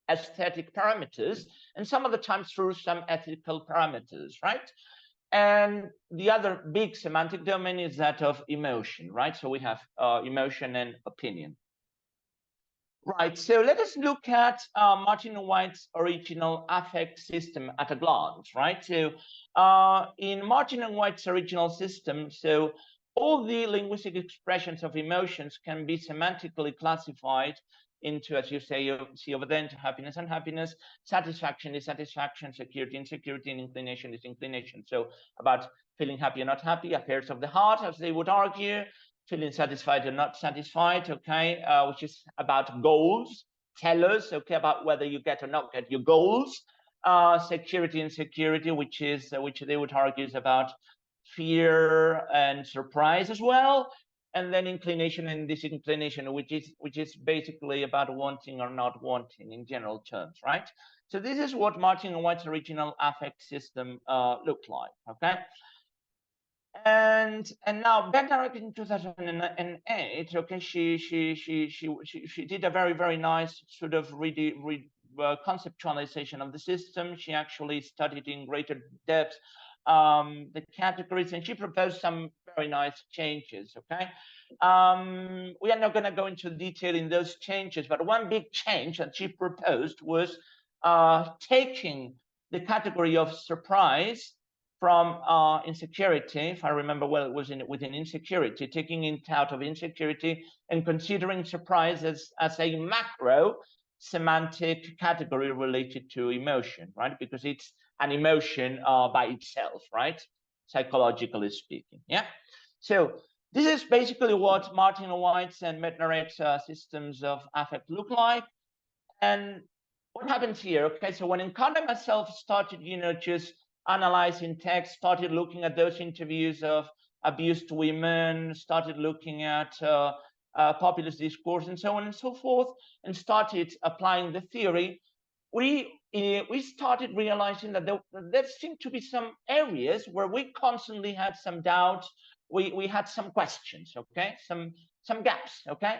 aesthetic parameters, and some of the times through some ethical parameters, right? And the other big semantic domain is that of emotion, right? So we have emotion and opinion. Right, so let us look at Martin White's original affect system at a glance, right? So in Martin and White's original system, so all the linguistic expressions of emotions can be semantically classified into, as you say, you see over there, into happiness and unhappiness, satisfaction is satisfaction, security and security, and inclination is inclination. So about feeling happy or not happy, affairs of the heart, as they would argue, feeling satisfied or not satisfied, okay, which is about goals, tell us, okay, about whether you get or not get your goals, security and security, which they would argue is about fear and surprise as well, and then inclination and disinclination, which is basically about wanting or not wanting in general terms, right? So this is what Martin and White's original affect system looked like, okay? And now Bednarek in 2008, okay, she did a very nice sort of conceptualization of the system. She actually studied in greater depth the categories, and she proposed some very nice changes, okay? We are not going to go into detail in those changes, but one big change that she proposed was taking the category of surprise from insecurity, if I remember well, it was within insecurity, taking it out of insecurity and considering surprise as a macro semantic category related to emotion, right? Because it's an emotion by itself, right? Psychologically speaking, yeah? So this is basically what Martin White's and Bednarek's systems of affect look like. And what happens here, okay? So when Encarnación myself started, just analyzing text, started looking at those interviews of abused women, started looking at populist discourse and so on and so forth, and started applying the theory, we started realizing that there seemed to be some areas where we constantly had some doubts, we had some questions, okay, some gaps, okay?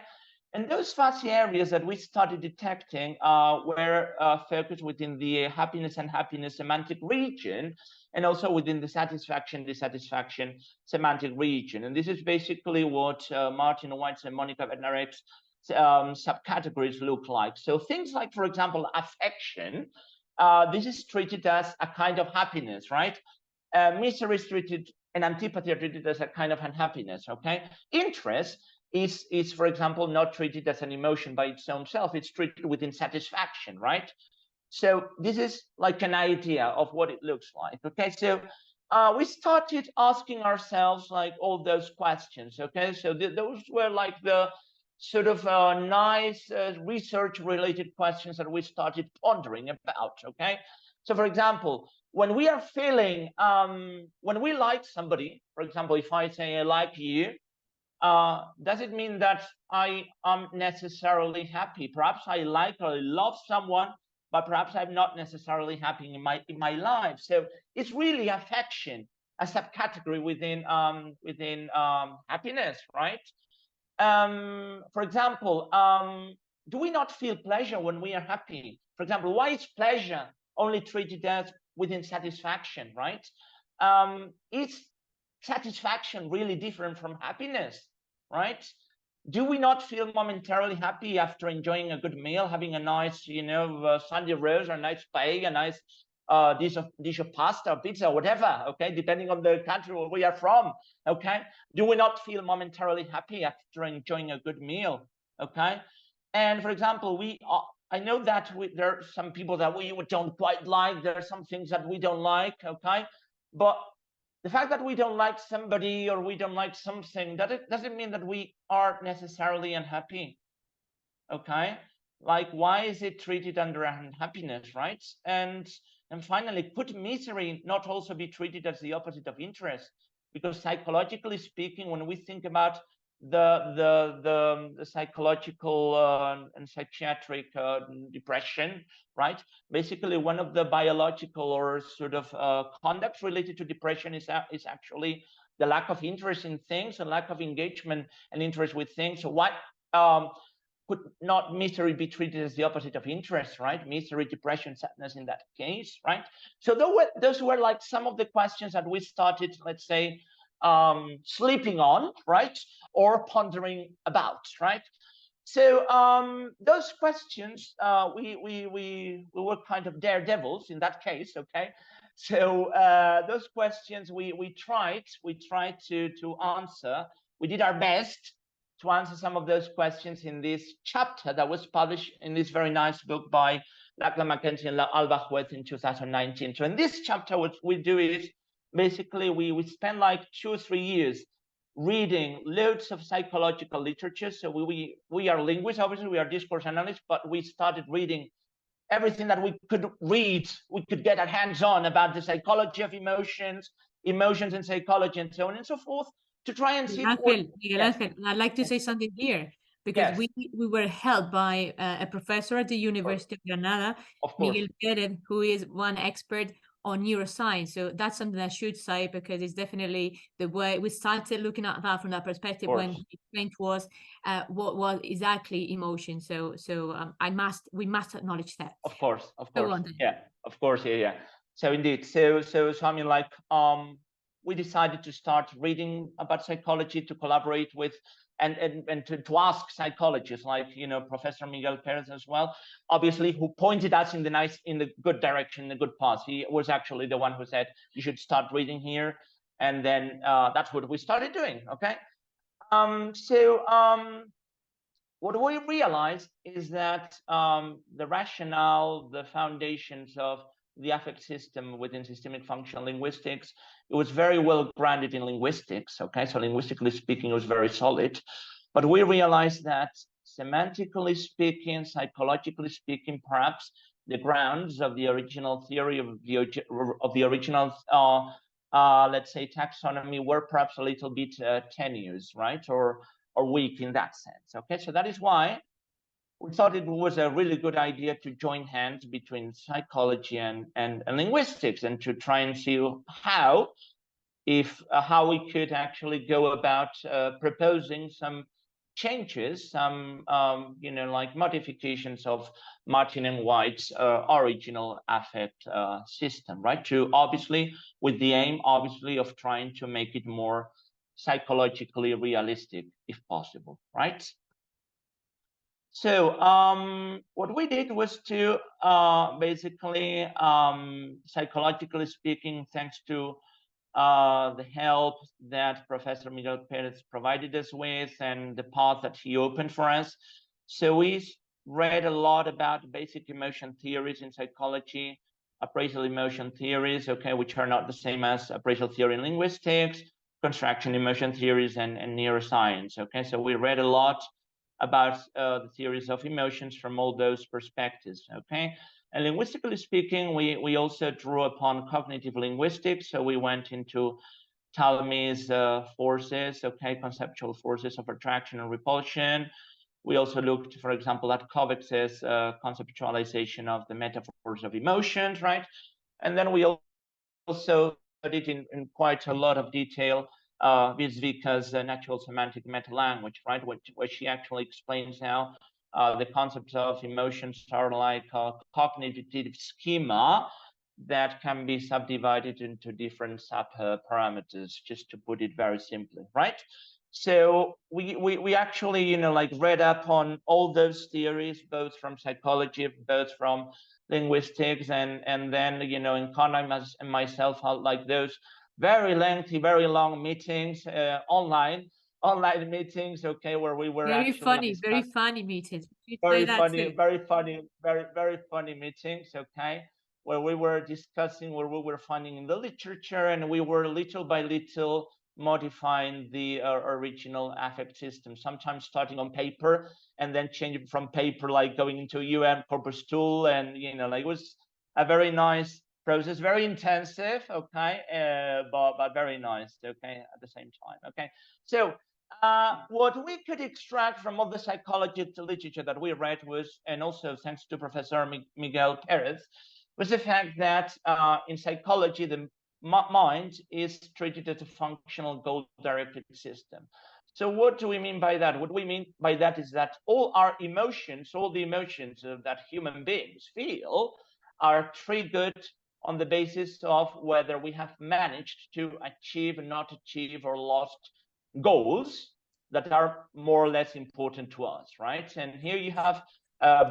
And those fuzzy areas that we started detecting were focused within the happiness and unhappiness semantic region, and also within the satisfaction, dissatisfaction semantic region. And this is basically what Martin White's and Monica Bednarek's subcategories look like. So things like, for example, affection, this is treated as a kind of happiness, right? Misery is treated, and antipathy are treated as a kind of unhappiness, okay? Interest is, for example, not treated as an emotion by its own self. It's treated within satisfaction, right? So this is like an idea of what it looks like, okay? So we started asking ourselves like all those questions, okay? So those were like the sort of nice research-related questions that we started pondering about, okay? So for example, when we are feeling, when we like somebody, for example, if I say I like you, does it mean that I am necessarily happy? Perhaps I like or I love someone, but perhaps I'm not necessarily happy in my life. So it's really affection, a subcategory within happiness, right? For example, do we not feel pleasure when we are happy? For example, why is pleasure only treated as within satisfaction, right? Is satisfaction really different from happiness, right? Do we not feel momentarily happy after enjoying a good meal, having a nice, Sunday roast or a nice pie, a nice dish of pasta, pizza, whatever, okay, depending on the country where we are from, okay? Do we not feel momentarily happy after enjoying a good meal, okay? And for example, I know that there are some people that we don't quite like, there are some things that we don't like, okay? But the fact that we don't like somebody or we don't like something, that it doesn't mean that we are necessarily unhappy. Okay, like why is it treated under unhappiness, right? And finally, could misery not also be treated as the opposite of interest? Because psychologically speaking, when we think about the psychological and psychiatric depression, right? Basically, one of the biological or sort of conducts related to depression is actually the lack of interest in things, a lack of engagement and interest with things. So what could not misery be treated as the opposite of interest, right? Misery, depression, sadness in that case, right? So those were like some of the questions that we started, let's say, sleeping on, right? Or pondering about, right? So those questions, we were kind of daredevils in that case, okay? So those questions we tried to answer. We did our best to answer some of those questions in this chapter that was published in this very nice book by Lachlan Mackenzie and Albach in 2019. So in this chapter, what we do is basically we spend like 2 or 3 years reading loads of psychological literature. So we are linguists, obviously, we are discourse analysts, but we started reading everything that we could read, we could get our hands on about the psychology of emotions and psychology, and so on and so forth, to try and see. Miguel, Ángel, I'd like to say something here, because we were helped by a professor at the University of Granada, Miguel Pérez, who is one expert on neuroscience. So that's something I should say, because it's definitely the way we started looking at that from that perspective when he explained to us what was exactly emotion. So we must acknowledge that. Of course. Yeah, of course. Yeah. So indeed, so I mean, like, we decided to start reading about psychology, to collaborate with and to ask psychologists like, you know, Professor Miguel Pérez as well, obviously, who pointed us in the good direction, the good path. He was actually the one who said you should start reading here, and then that's what we started doing. Okay, what we realized is that the rationale, the foundations of the affect system within systemic functional linguistics, it was very well grounded in linguistics. Okay, so linguistically speaking, it was very solid. But we realized that semantically speaking, psychologically speaking, perhaps the grounds of the original theory of the original, let's say, taxonomy were perhaps a little bit tenuous, right, or weak in that sense. Okay, so that is why we thought it was a really good idea to join hands between psychology and linguistics, and to try and see how we could actually go about proposing some changes, some you know, like modifications of Martin and White's original affect system, right? To obviously, with the aim, obviously, of trying to make it more psychologically realistic, if possible, right? So what we did was to basically, psychologically speaking, thanks to the help that Professor Miguel Pérez provided us with and the path that he opened for us. So we read a lot about basic emotion theories in psychology, appraisal emotion theories, okay, which are not the same as appraisal theory in linguistics, construction emotion theories, and neuroscience. Okay, so we read a lot about the theories of emotions from all those perspectives. Okay, and linguistically speaking, we also drew upon cognitive linguistics. So we went into Talmy's forces, okay, conceptual forces of attraction and repulsion. We also looked, for example, at Kovex's conceptualization of the metaphors of emotions, right? And then we also studied in quite a lot of detail Vizvika's natural semantic meta-language, right? Where she actually explains how the concepts of emotions are like a cognitive schema that can be subdivided into different sub-parameters, just to put it very simply, right? So we actually, you know, like read up on all those theories, both from psychology, both from linguistics, and then, you know, Encarnación and myself had like those very lengthy, very long meetings, online meetings, okay, where we were very funny meetings. Very funny meetings, okay, where we were discussing what we were finding in the literature, and we were little by little modifying the original affect system, sometimes starting on paper and then changing from paper, like going into a corpus tool. And, you know, like it was a very nice process, very intensive, okay, but very nice, okay, at the same time, okay. So what we could extract from all the psychology literature that we read was, and also thanks to Professor Miguel Perez, was the fact that in psychology, the mind is treated as a functional goal-directed system. So what do we mean by that? What we mean by that is that all our emotions, all the emotions that human beings feel, are triggered on the basis of whether we have managed to achieve, not achieve, or lost goals that are more or less important to us, right? And here you have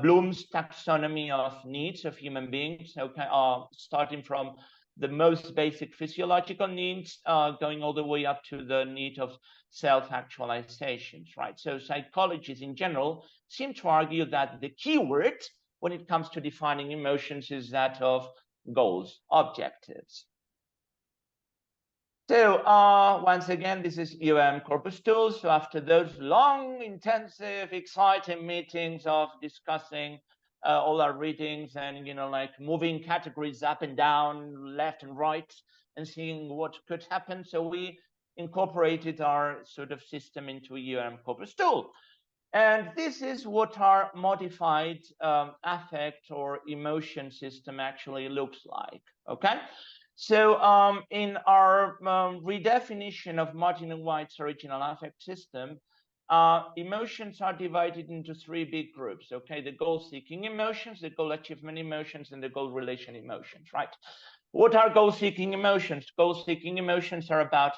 Bloom's taxonomy of needs of human beings, okay, starting from the most basic physiological needs, going all the way up to the need of self-actualizations, right? So psychologists in general seem to argue that the key word when it comes to defining emotions is that of goals, objectives. So once again, this is corpus tools. So after those long, intensive, exciting meetings of discussing all our readings and, you know, like moving categories up and down, left and right, and seeing what could happen, so we incorporated our sort of system into a corpus tool. And this is what our modified affect or emotion system actually looks like, okay? So in our redefinition of Martin and White's original affect system, emotions are divided into three big groups, okay? The goal-seeking emotions, the goal-achievement emotions, and the goal-relation emotions, right? What are goal-seeking emotions? Goal-seeking emotions are about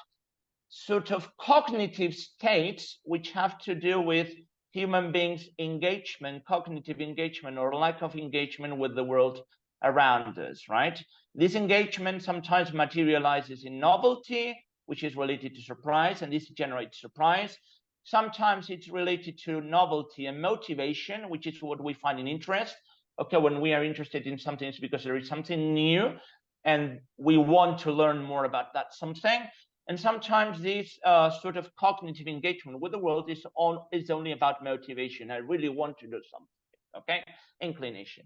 sort of cognitive states which have to do with human beings' engagement, cognitive engagement, or lack of engagement with the world around us, right? This engagement sometimes materializes in novelty, which is related to surprise, and this generates surprise. Sometimes it's related to novelty and motivation, which is what we find in interest. Okay, when we are interested in something, it's because there is something new, and we want to learn more about that something. And sometimes this sort of cognitive engagement with the world is only about motivation. I really want to do something, okay? Inclination.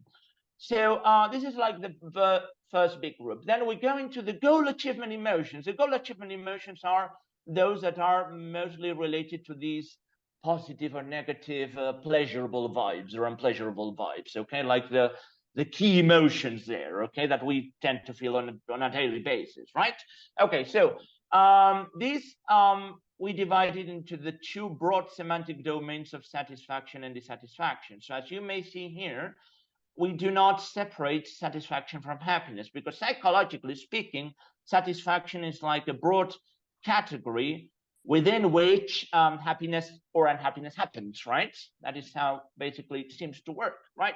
So this is like the first big group. Then we go into the goal achievement emotions. The goal achievement emotions are those that are mostly related to these positive or negative pleasurable vibes or unpleasurable vibes, okay? Like the key emotions there, okay, that we tend to feel on a daily basis, right? Okay, so these we divided into the two broad semantic domains of satisfaction and dissatisfaction. So as you may see here, we do not separate satisfaction from happiness, because psychologically speaking, satisfaction is like a broad category within which happiness or unhappiness happens, right? That is how basically it seems to work, right?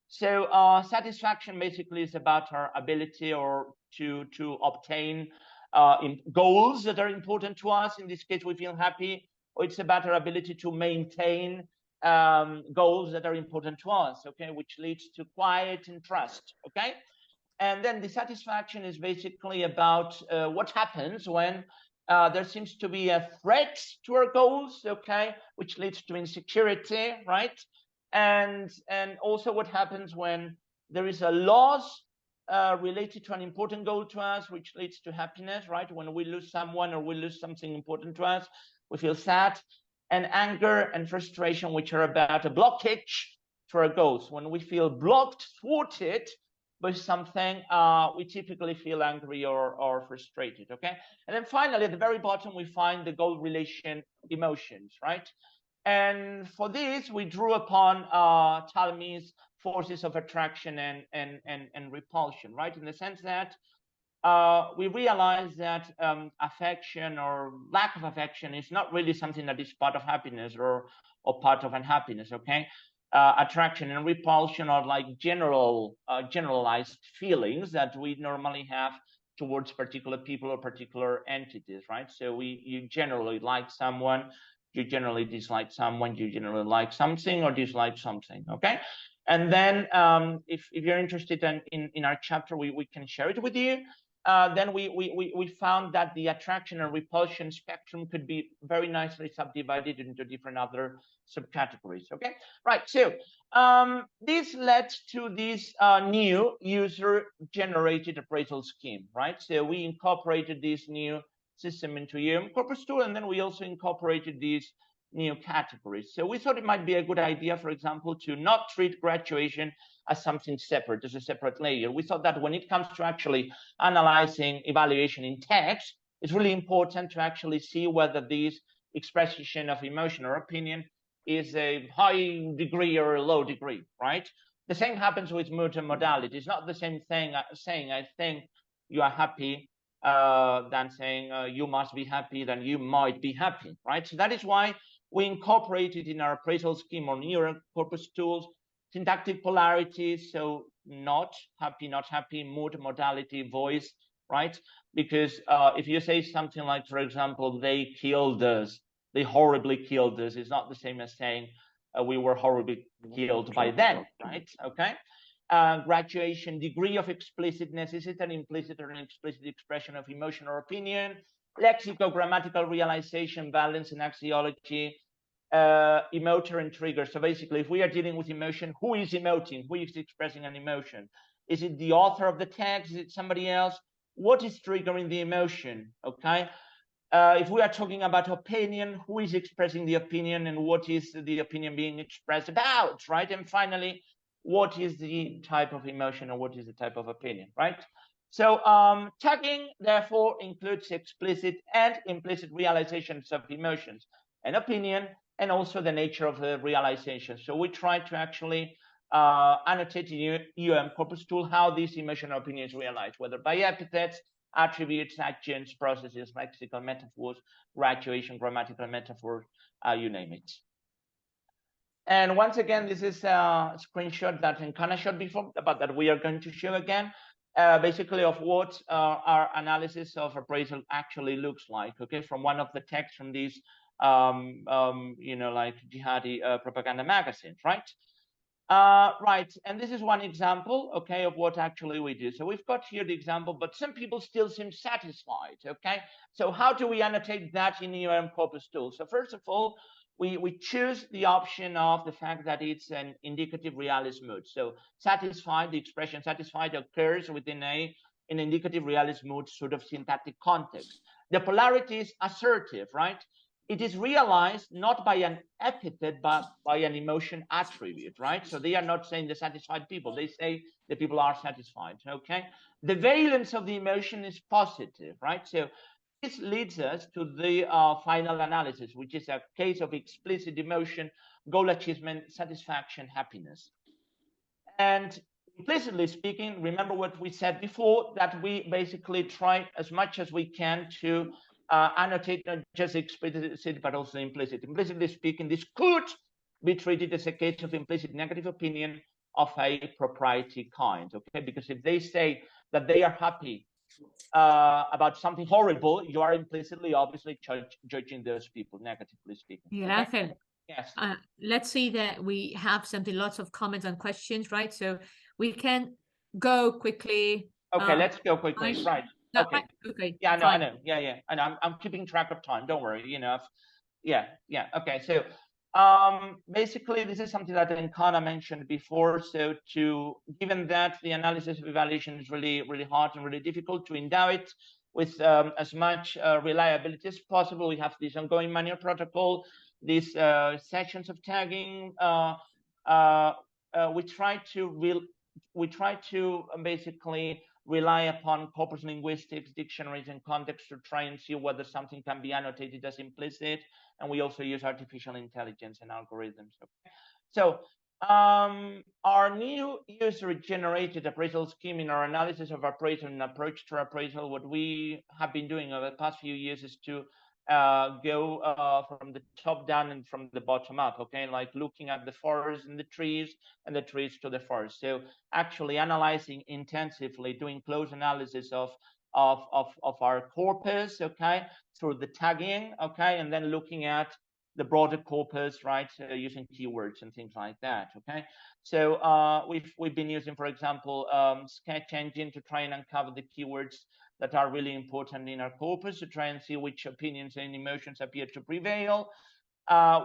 So satisfaction basically is about our ability or to obtain goals that are important to us. In this case, we feel happy, or it's about our ability to maintain goals that are important to us, okay, which leads to quiet and trust, okay? And then dissatisfaction is basically about what happens when there seems to be a threat to our goals, okay, which leads to insecurity, right? And also what happens when there is a loss related to an important goal to us, which leads to happiness, right? When we lose someone or we lose something important to us, we feel sad. And anger and frustration, which are about a blockage to our goals. When we feel blocked, thwarted by something, we typically feel angry or frustrated, okay? And then finally, at the very bottom, we find the goal relation emotions, right? And for this, we drew upon Ptolemy's forces of attraction and repulsion, right? In the sense that we realize that affection or lack of affection is not really something that is part of happiness or part of unhappiness, okay? Attraction and repulsion are like generalized feelings that we normally have towards particular people or particular entities, right? So you generally like someone, you generally dislike someone, you generally like something or dislike something, okay? And then if you're interested in our chapter, we can share it with you. then we found that the attraction and repulsion spectrum could be very nicely subdivided into different other subcategories. Okay, right. So this led to this new user-generated appraisal scheme, right? So we incorporated this new system into corpus tool, and then we also incorporated these new categories. So we thought it might be a good idea, for example, to not treat graduation as something separate, as a separate layer. We thought that when it comes to actually analyzing evaluation in text, it's really important to actually see whether this expression of emotion or opinion is a high degree or a low degree, right? The same happens with mood and modality. It's not the same thing saying, I think you are happy, than saying you must be happy, then you might be happy, right? So that is why we incorporated in our appraisal scheme or neural corpus tools syntactic polarities, so not happy, mood, modality, voice, right? Because if you say something like, for example, they killed us, they horribly killed us, it's not the same as saying we were horribly killed by them, right? Okay. Graduation, degree of explicitness, is it an implicit or an explicit expression of emotion or opinion? Lexicogrammatical realization, balance, and axiology, emoter and trigger. So basically, if we are dealing with emotion, who is emoting? Who is expressing an emotion? Is it the author of the text? Is it somebody else? What is triggering the emotion? Okay. If we are talking about opinion, who is expressing the opinion and what is the opinion being expressed about, right? And finally, what is the type of emotion or what is the type of opinion, right? So tagging, therefore, includes explicit and implicit realizations of emotions and opinion, and also the nature of the realization. So we try to actually annotate in corpus tool how these emotional opinions realized, whether by epithets, attributes, actions, processes, lexical metaphors, graduation, grammatical metaphors, you name it. And once again, this is a screenshot that Encarnación showed before, but that we are going to show again, basically of what our analysis of appraisal actually looks like. Okay, from one of the texts from these, you know, like jihadi propaganda magazines, right? Right, and this is one example, okay, of what actually we do. So we've got here the example, but some people still seem satisfied, okay? So how do we annotate that in the corpus tool? So first of all, we choose the option of the fact that it's an indicative realist mood. So satisfied, the expression satisfied occurs within an indicative realist mood sort of syntactic context. The polarity is assertive, right? It is realized not by an epithet, but by an emotion attribute, right? So they are not saying the satisfied people. They say the people are satisfied, okay? The valence of the emotion is positive, right? So this leads us to the final analysis, which is a case of explicit emotion, goal achievement, satisfaction, happiness. And implicitly speaking, remember what we said before, that we basically try as much as we can to annotate not just explicit, but also implicit. Implicitly speaking, this could be treated as a case of implicit negative opinion of a propriety kind, okay? Because if they say that they are happy about something horrible, you are implicitly, obviously, judging those people, negatively speaking. Yeah, okay? Ángel. Yes. Let's see that we have something, lots of comments and questions, right? So we can go quickly. Okay, let's go quickly. Right. No, Okay. Okay. Yeah, no, fine. I know. Yeah. And I'm keeping track of time. Don't worry. You know. Yeah. Okay. So basically, this is something that Encarnación mentioned before. So given that the analysis of evaluation is really, really hard and really difficult, to endow it with as much reliability as possible, we have this ongoing manual protocol, these sessions of tagging. We try to basically rely upon corpus linguistics, dictionaries, and context to try and see whether something can be annotated as implicit. And we also use artificial intelligence and algorithms. Okay? So our new user-generated appraisal scheme in our analysis of appraisal and approach to appraisal, what we have been doing over the past few years is to go from the top down and from the bottom up, okay? Like looking at the forest and the trees to the forest. So actually analyzing intensively, doing close analysis of our corpus, okay, through the tagging, okay, and then looking at the broader corpus, right, using keywords and things like that, okay? So we've been using, for example, Sketch Engine to try and uncover the keywords that are really important in our corpus to try and see which opinions and emotions appear to prevail.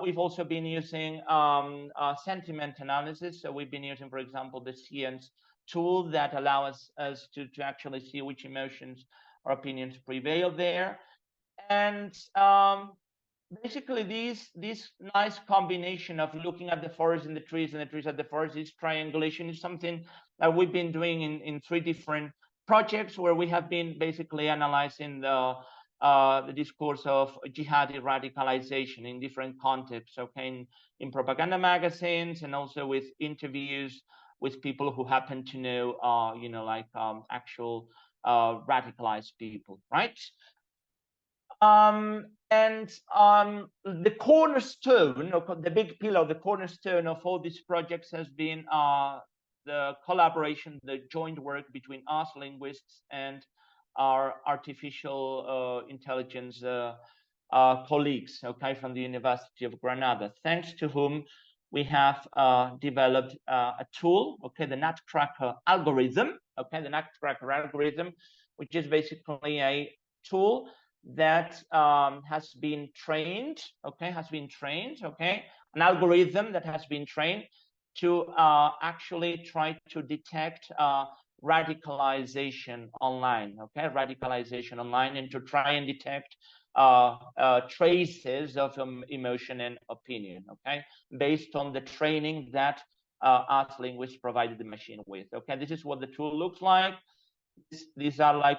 We've also been using sentiment analysis. So we've been using, for example, the Science tool that allows us to actually see which emotions or opinions prevail there. And basically this nice combination of looking at the forest and the trees at the forest, this triangulation is something that we've been doing in 3 different projects where we have been basically analyzing the discourse of jihadi radicalization in different contexts, okay, in propaganda magazines, and also with interviews with people who happen to know, you know, like actual radicalized people, right? And the cornerstone, or the big pillar, the cornerstone of all these projects has been the collaboration, the joint work between us linguists and our artificial intelligence colleagues, okay, from the University of Granada, thanks to whom we have developed a tool, okay, the Nutcracker algorithm, okay, the Nutcracker algorithm, which is basically a tool that has been trained, okay, an algorithm that has been trained to actually try to detect radicalization online, okay, radicalization online, and to try and detect traces of emotion and opinion, okay, based on the training that us linguists provided the machine with, okay. This is what the tool looks like. These are like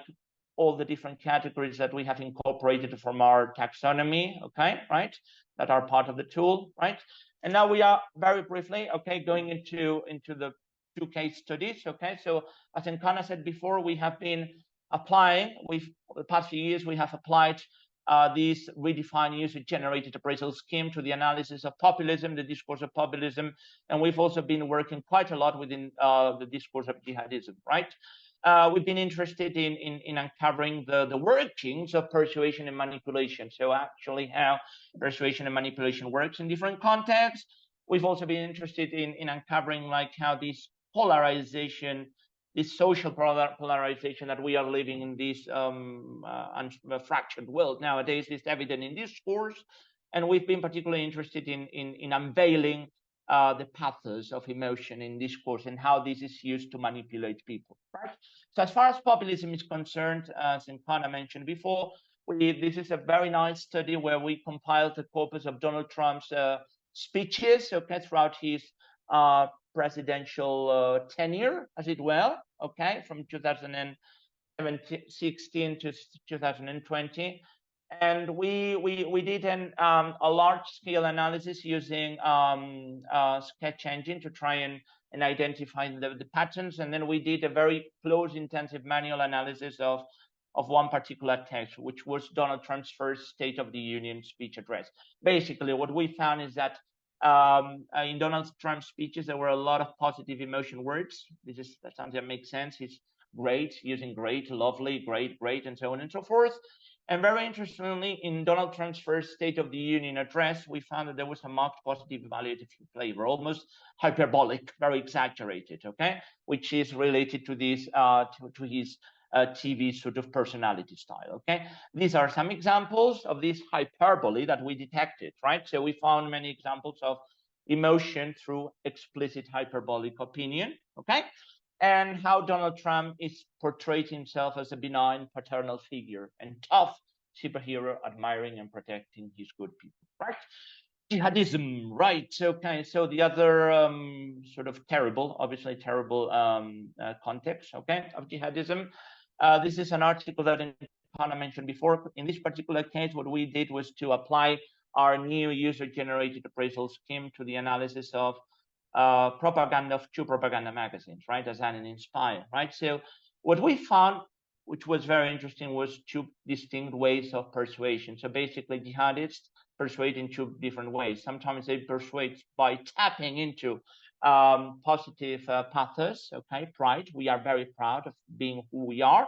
all the different categories that we have incorporated from our taxonomy, okay, right, that are part of the tool, right. And now we are very briefly, okay, going into the 2 case studies, okay. So as Encarna said before, we have been applying, the past few years, we have applied this redefined user-generated appraisal scheme to the analysis of populism, the discourse of populism, and we've also been working quite a lot within the discourse of jihadism, right? We've been interested in uncovering the workings of persuasion and manipulation. So actually how persuasion and manipulation works in different contexts. We've also been interested in uncovering like how this polarization, this social polarization that we are living in this fractured world nowadays is evident in discourse. And we've been particularly interested in unveiling the pathos of emotion in discourse and how this is used to manipulate people, right? So as far as populism is concerned, as Encarna mentioned before, this is a very nice study where we compiled the corpus of Donald Trump's speeches, okay, throughout his presidential tenure, as it were, okay, from 2016 to 2020. And we did a large-scale analysis using sketch engine to try and identify the patterns, and then we did a very close, intensive manual analysis of one particular text, which was Donald Trump's first State of the Union speech address. Basically, what we found is that in Donald Trump's speeches, there were a lot of positive emotion words. That's something that makes sense. He's great, using great, lovely, great, and so on and so forth. And very interestingly, in Donald Trump's first State of the Union address, we found that there was a marked positive evaluative flavor, almost hyperbolic, very exaggerated, okay, which is related to this, to his TV sort of personality style, okay. These are some examples of this hyperbole that we detected, right? So we found many examples of emotion through explicit hyperbolic opinion, okay, and how Donald Trump is portrayed himself as a benign paternal figure and tough superhero, admiring and protecting his good people, right? Jihadism, right? Okay, so the other sort of obviously terrible context, okay, of jihadism. This is an article that Encarna mentioned before. In this particular case, what we did was to apply our new user-generated appraisal scheme to the analysis of propaganda of 2 propaganda magazines, right, Azan and Inspire, right? So what we found, which was very interesting, was 2 distinct ways of persuasion. So basically, jihadists persuade in 2 different ways. Sometimes they persuade by tapping into positive pathos, okay, pride. We are very proud of being who we are.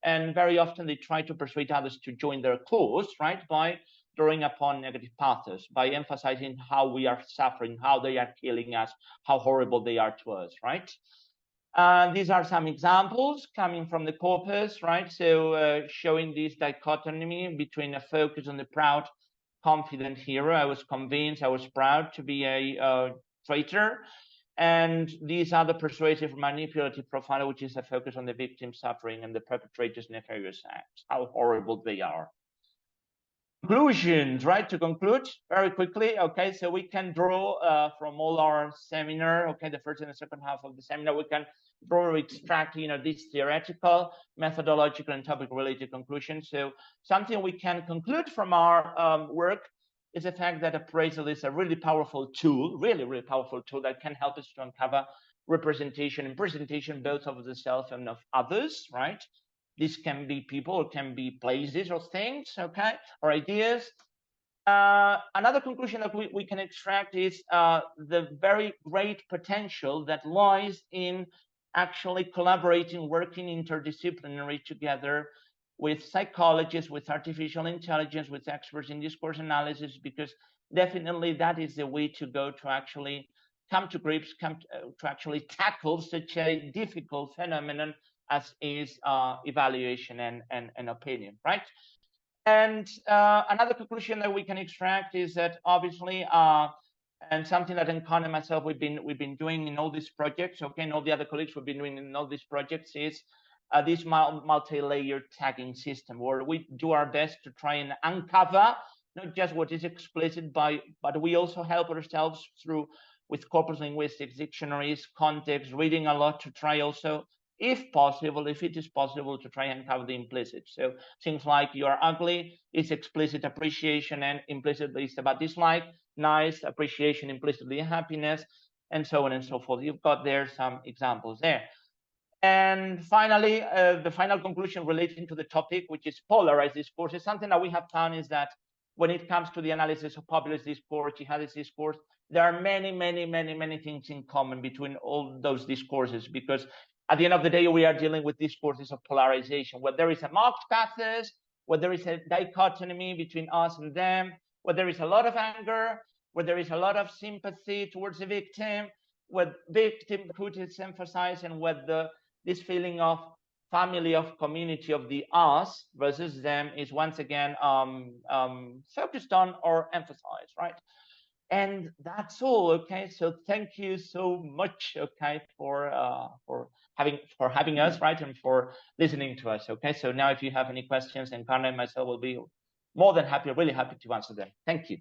And very often they try to persuade others to join their cause, right, by drawing upon negative pathos, by emphasizing how we are suffering, how they are killing us, how horrible they are to us, right? These are some examples coming from the corpus, right? So showing this dichotomy between a focus on the proud, confident hero. I was convinced, I was proud to be a traitor. And these are the persuasive, manipulative profile, which is a focus on the victim suffering and the perpetrator's nefarious acts, how horrible they are. Conclusions, right? To conclude very quickly, okay, so we can draw from all our seminar, okay, the first and the second half of the seminar, we can draw or extract, these theoretical, methodological, and topic-related conclusions. So something we can conclude from our work is the fact that appraisal is a really powerful tool, really powerful tool that can help us to uncover representation and presentation both of the self and of others, right? This can be people, it can be places or things, okay, or ideas. Another conclusion that we can extract is the very great potential that lies in actually collaborating, working interdisciplinary together with psychologists, with artificial intelligence, with experts in discourse analysis, because definitely that is the way to go to actually come to grips, to actually tackle such a difficult phenomenon as is evaluation and opinion, right? And another conclusion that we can extract is that obviously, and something that Encarnación and myself we've been doing in all these projects, okay, and all the other colleagues we've been doing in all these projects is this multi-layered tagging system, where we do our best to try and uncover not just what is explicit, but we also help ourselves through with corpus linguistics, dictionaries, context, reading a lot to try also, if possible, if it is possible, to try and uncover the implicit. So things like you are ugly is explicit appreciation, and implicitly is about dislike. Nice, appreciation, implicitly happiness, and so on and so forth. You've got there some examples there. And finally, the final conclusion relating to the topic, which is polarized discourse, is something that we have found is that when it comes to the analysis of populist discourse, jihadist discourse, there are many things in common between all those discourses, because at the end of the day, we are dealing with discourses of polarization, where there is a marked pathos, where there is a dichotomy between us and them, where there is a lot of anger, where there is a lot of sympathy towards the victim, where victimhood is emphasized, and where this feeling of family, of community, of the us versus them is once again focused on or emphasized, right? And that's all, okay? So thank you so much, okay, for having us, right, and for listening to us, okay? So now if you have any questions, Encarnación and myself will be more than happy, really happy to answer them. Thank you.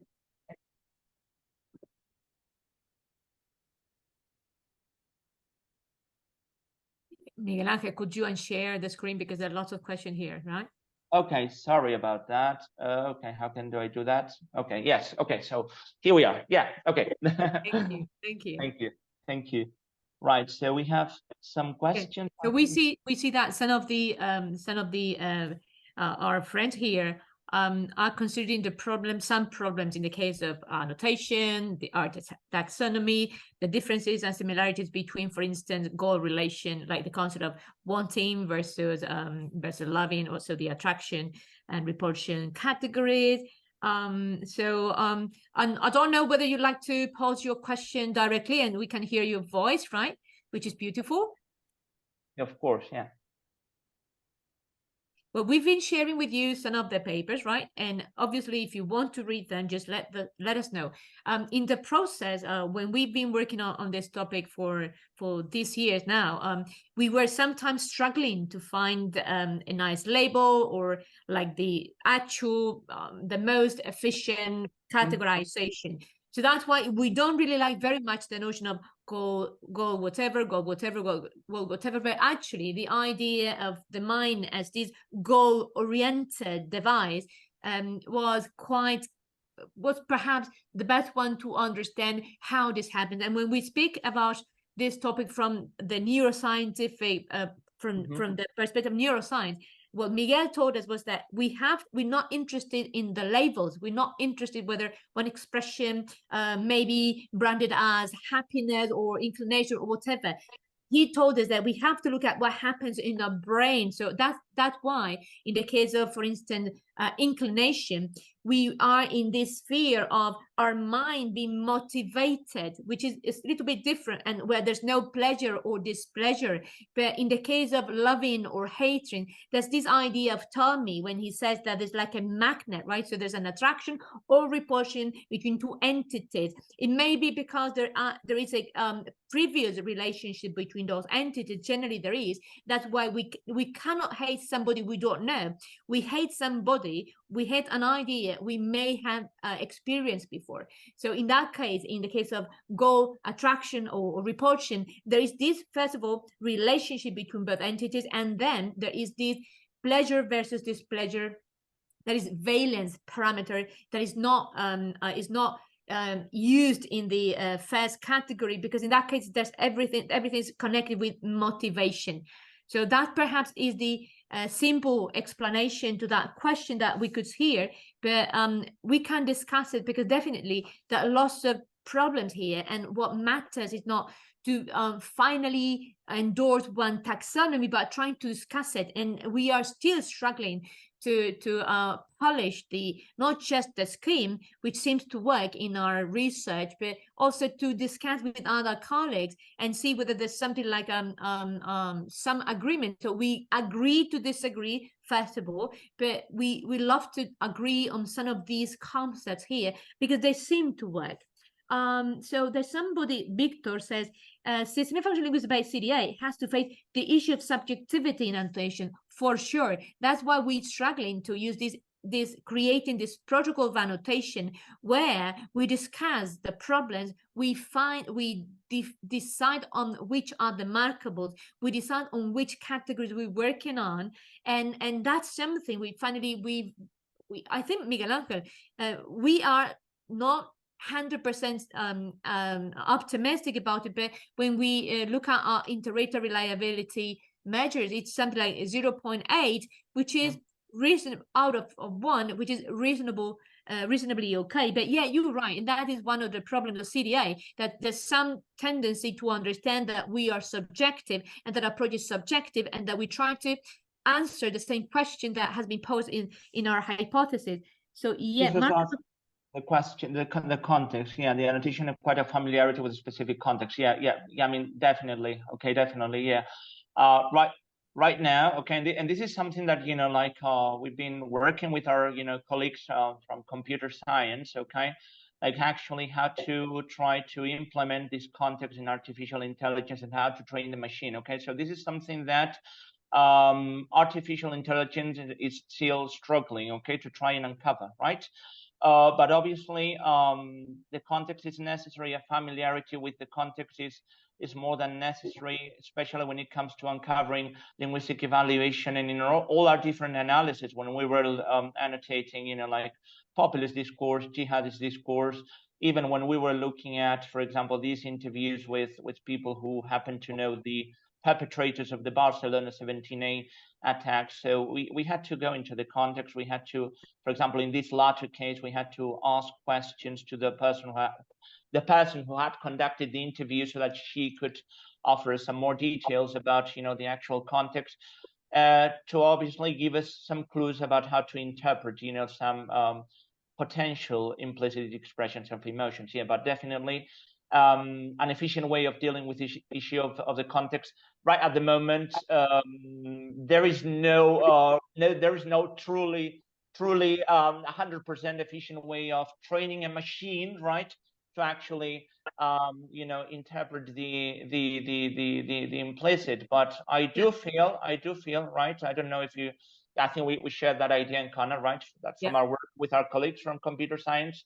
Miguel Ángel, could you unshare the screen, because there are lots of questions here, right? Okay, sorry about that. Okay, how do I do that? Okay, yes. Okay, so here we are. Yeah. Okay. Thank you. Right. So we have some questions. Okay. So we see that some of the our friends here are considering some problems in the case of annotation, the art taxonomy, the differences and similarities between, for instance, goal relation, like the concept of wanting versus loving, also the attraction and repulsion categories. And I don't know whether you'd like to pose your question directly and we can hear your voice, right? Which is beautiful. Of course, yeah. Well, we've been sharing with you some of the papers, right? And obviously, if you want to read them, just let us know. In the process, when we've been working on this topic for these years now, we were sometimes struggling to find a nice label or like the actual, the most efficient categorization. So that's why we don't really like very much the notion of goal whatever, but actually the idea of the mind as this goal-oriented device was perhaps the best one to understand how this happens. And when we speak about this topic from the neuroscientific, from the perspective of neuroscience, what Miguel told us was that we're not interested in the labels. We're not interested whether one expression may be branded as happiness or inclination or whatever. He told us that we have to look at what happens in our brain. So that That's why in the case of, for instance, inclination, we are in this sphere of our mind being motivated, which is a little bit different, and where there's no pleasure or displeasure. But in the case of loving or hating, there's this idea of Tommy when he says that there's like a magnet, right? So there's an attraction or repulsion between two entities. It may be because there is a previous relationship between those entities. Generally there is. That's why we cannot hate somebody we don't know. We hate somebody, we hate an idea we may have experienced before. So in that case, in the case of goal, attraction or repulsion, there is this, first of all, relationship between both entities, and then there is this pleasure versus displeasure. That is valence parameter that is not used in the first category, because in that case there's everything's connected with motivation. So that perhaps is the simple explanation to that question that we could hear, but we can discuss it, because definitely there are lots of problems here, and what matters is not to finally endorse one taxonomy, but trying to discuss it. And we are still struggling to polish not just the scheme, which seems to work in our research, but also to discuss with other colleagues and see whether there's something like some agreement. So we agree to disagree, first of all, but we love to agree on some of these concepts here, because they seem to work. So there's somebody, Victor says, systemic functional linguistics-based CDA has to face the issue of subjectivity in annotation, for sure. That's why we're struggling to use creating this protocol of annotation, where we discuss the problems, we decide on which are the markables, we decide on which categories we're working on, and that's something I think, Miguel Ángel, we are not 100% optimistic about it, but when we look at our inter-rater reliability measures, it's something like 0.8, which is reasonable out of 1, which is reasonably okay. But yeah, you're right, and that is one of the problems of CDA, that there's some tendency to understand that we are subjective, and that approach is subjective, and that we try to answer the same question that has been posed in our hypothesis. So yeah, the question, the context, the annotation of quite a familiarity with a specific context. I mean, definitely, okay, definitely, yeah. Right now, okay, and this is something that we've been working with our colleagues from computer science, okay, like actually how to try to implement this context in artificial intelligence and how to train the machine. Okay, so this is something that artificial intelligence is still struggling, okay, to try and uncover, right? But obviously, the context is necessary. A familiarity with the context is more than necessary, especially when it comes to uncovering linguistic evaluation and in all our different analysis. When we were annotating, like populist discourse, jihadist discourse, even when we were looking at, for example, these interviews with people who happen to know the perpetrators of the Barcelona 17A attacks. So we had to go into the context. We had to, for example, in this latter case, we had to ask questions to the person who had conducted the interview, so that she could offer us some more details about the actual context, to obviously give us some clues about how to interpret some potential implicit expressions of emotions. Yeah, but definitely an efficient way of dealing with this issue of the context. Right at the moment, there is no truly 100% efficient way of training a machine, right, to actually interpret the implicit. But I do feel, right, I don't know if you, I think we shared that idea in Connor, right, that's from our work with our colleagues from computer science.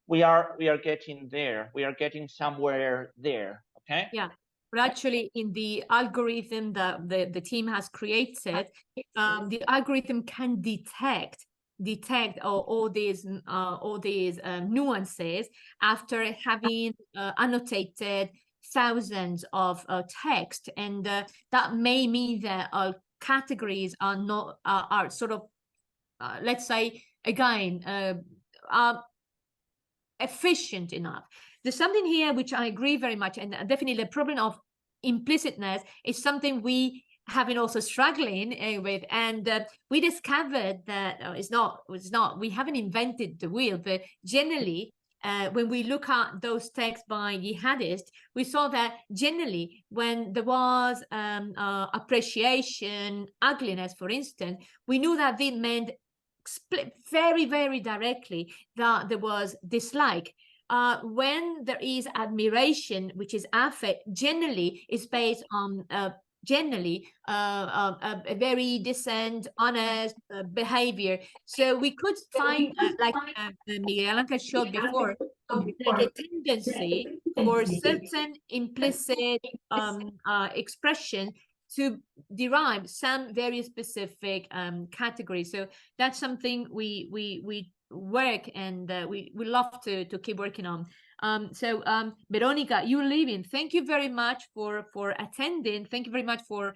We are getting there. We are getting somewhere there. Okay. Yeah. But actually, in the algorithm that the team has created, the algorithm can detect all these nuances after having annotated thousands of text, and that may mean that our categories are not are sort of let's say again are efficient enough. There's something here which I agree very much, and definitely the problem of implicitness is something we have been also struggling with, and we discovered that it's not we haven't invented the wheel, but generally when we look at those texts by jihadists, we saw that generally when there was appreciation, ugliness, for instance, we knew that they meant very, very directly that there was dislike. When there is admiration, which is affect, generally is based on a very decent, honest behavior. So we could find, like Miguel Ángel showed before, like a tendency for certain implicit expression to derive some very specific categories. So that's something we work, and we love to keep working on. So Veronica, you're leaving. Thank you very much for attending. Thank you very much for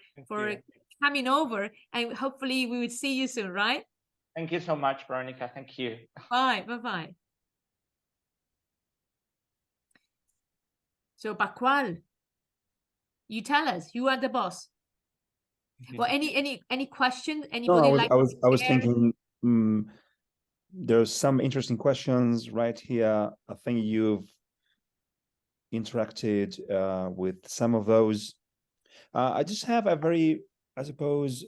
coming over, and hopefully we will see you soon, right? Thank you so much, Veronica. Thank you. Bye. So Pascual, you tell us. You are the boss. Well, any questions? Anybody No, like? I was thinking. There's some interesting questions right here. I think you've interacted with some of those. I just have a very, I suppose,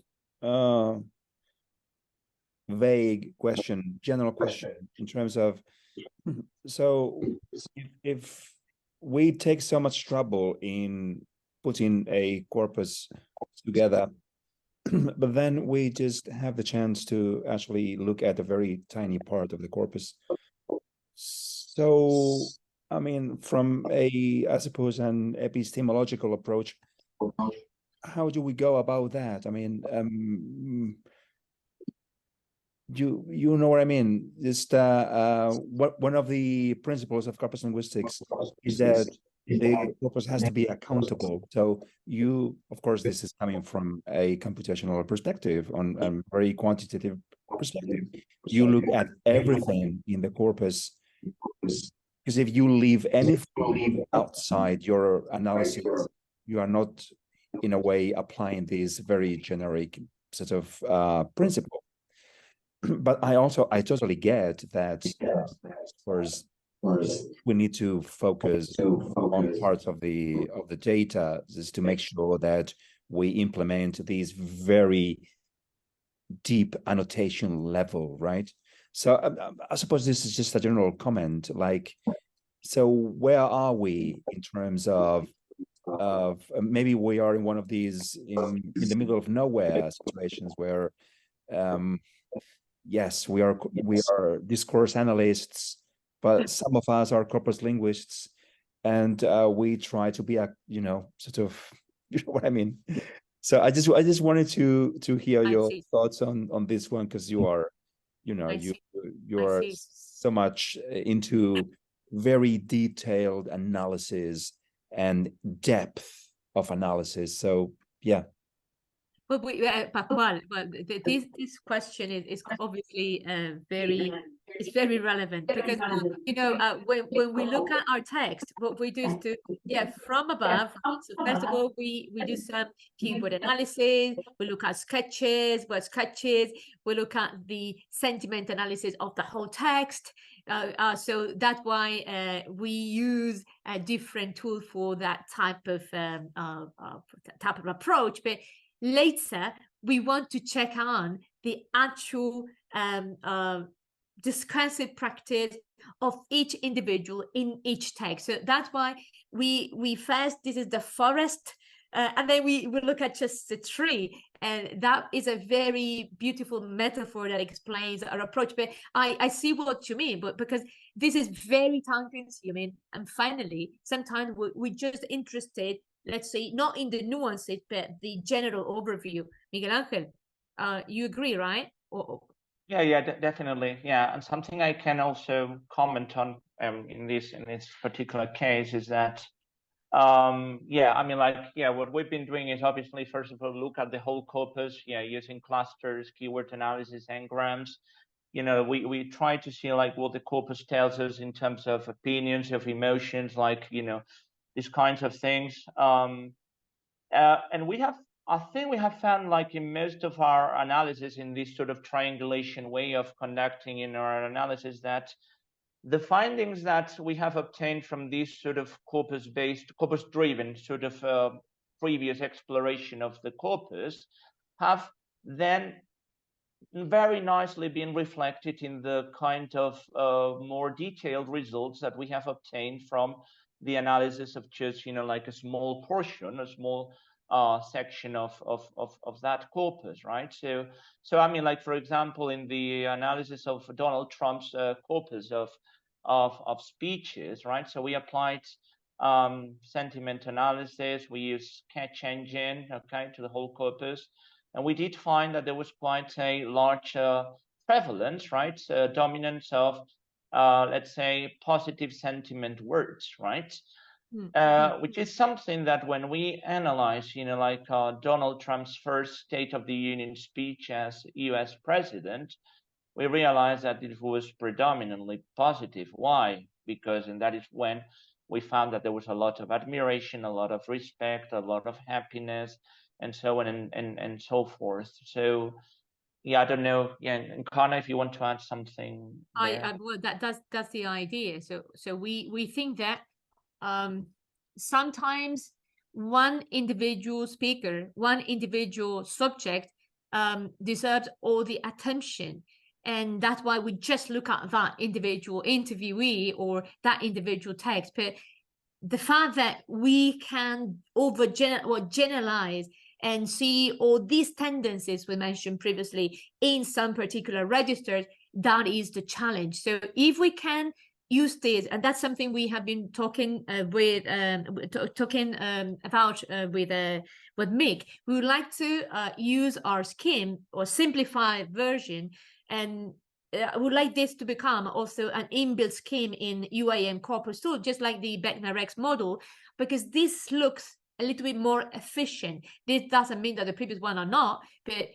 vague question, general question in terms of, so if we take so much trouble in putting a corpus together, but then we just have the chance to actually look at a very tiny part of the corpus. So, I mean, from I suppose, an epistemological approach, how do we go about that? I mean, you know what I mean? Just one of the principles of corpus linguistics is that the corpus has to be accountable. So of course, this is coming from a computational perspective, on a very quantitative perspective. You look at everything in the corpus, because if you leave anything outside your analysis, you are not, in a way, applying this very generic sort of principle. But I totally get that, of course, we need to focus on parts of the data, just to make sure that we implement these very deep annotation level, right? So I suppose this is just a general comment, like, so where are we in terms of maybe we are in one of these in the middle of nowhere situations where yes, we are discourse analysts, but some of us are corpus linguists, and we try to be sort of, you know what I mean. So I just wanted to hear your thoughts on this one, because you are, you are so much into very detailed analysis and depth of analysis. So yeah. Well, Pascual, this question is obviously very relevant, because when we look at our text, what we do is from above. So first of all, we do some keyword analysis. We look at sketches, we look at the sentiment analysis of the whole text. So that's why we use a different tool for that type of approach. But later, we want to check on the actual discursive practice of each individual in each text. So that's why we first, this is the forest, and then we look at just the tree. And that is a very beautiful metaphor that explains our approach. But I see what you mean, but because this is very time consuming. And finally, sometimes we're just interested, let's say, not in the nuances, but the general overview. Miguel Ángel, you agree, right? Yeah, definitely. Yeah, and something I can also comment on in this particular case is that, what we've been doing is obviously, first of all, look at the whole corpus, using clusters, keyword analysis, engrams. We try to see like what the corpus tells us in terms of opinions, of emotions, like, these kinds of things. And we have I think we have found, like in most of our analysis, in this sort of triangulation way of conducting in our analysis, that the findings that we have obtained from this sort of corpus-driven sort of previous exploration of the corpus have then very nicely been reflected in the kind of more detailed results that we have obtained from the analysis of just, you know, like a small portion, a small section of that corpus, right? So I mean, like, for example, in the analysis of Donald Trump's corpus of speeches, right? So we applied sentiment analysis, we used sketch engine, okay, to the whole corpus. And we did find that there was quite a large prevalence, right? Dominance of, let's say, positive sentiment words, right? Which is something that when we analyze, you know, like Donald Trump's first State of the Union speech as US president, we realized that it was predominantly positive. Why? Because, and that is when we found that there was a lot of admiration, a lot of respect, a lot of happiness, and so on and so forth. So yeah, I don't know. Yeah, Encarna, if you want to add something. Well, that's the idea. So we think that sometimes one individual speaker, one individual subject deserves all the attention. And that's why we just look at that individual interviewee or that individual text. But the fact that we can generalize and see all these tendencies we mentioned previously in some particular registers, that is the challenge. So if we can use this, and that's something we have been talking about with Mick, we would like to use our scheme or simplified version, and I would like this to become also an inbuilt scheme in UAM corpus tool, just like the Beckner-Rex model, because this looks a little bit more efficient. This doesn't mean that the previous one are not, but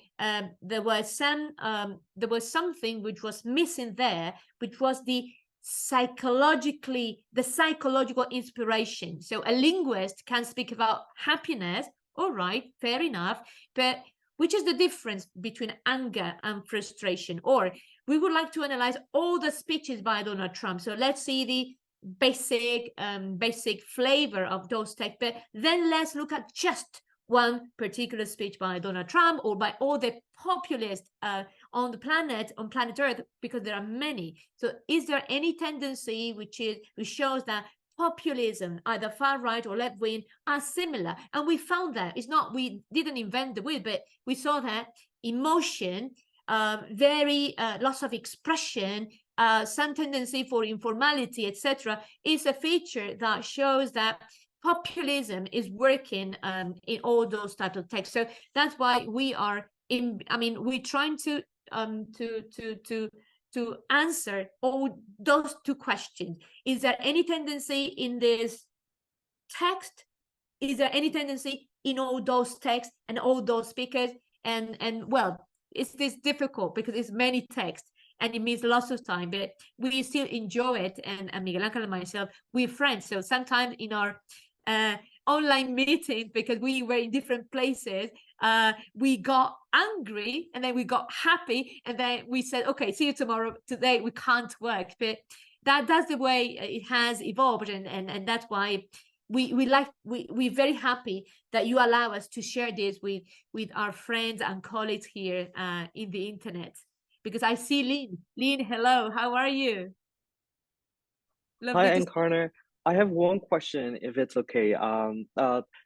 there was something which was missing there, which was the psychological inspiration. So a linguist can speak about happiness, all right, fair enough, but which is the difference between anger and frustration? Or we would like to analyze all the speeches by Donald Trump. So let's see the basic flavor of those texts, but then let's look at just one particular speech by Donald Trump or by all the populists on planet Earth, because there are many. So is there any tendency which shows that populism, either far right or left wing, are similar? And we found that it's not, we didn't invent the wheel, but we saw that emotion, very loss of expression, some tendency for informality, etc., is a feature that shows that populism is working in all those types of texts. So that's why we are we're trying to answer all those two questions. Is there any tendency in this text? Is there any tendency in all those texts and all those speakers? And well, it's this difficult because it's many texts and it means lots of time, but we still enjoy it. And Miguel Ángel and myself, we're friends. So sometimes in our online meetings, because we were in different places, we got angry and then we got happy and then we said, okay, see you tomorrow. Today we can't work. But that's the way it has evolved, and that's why we're very happy that you allow us to share this with our friends and colleagues here in the internet. Because I see Lynn. Lynn, hello, how are you? Lovely. Hi, Encarna. I have one question, if it's okay.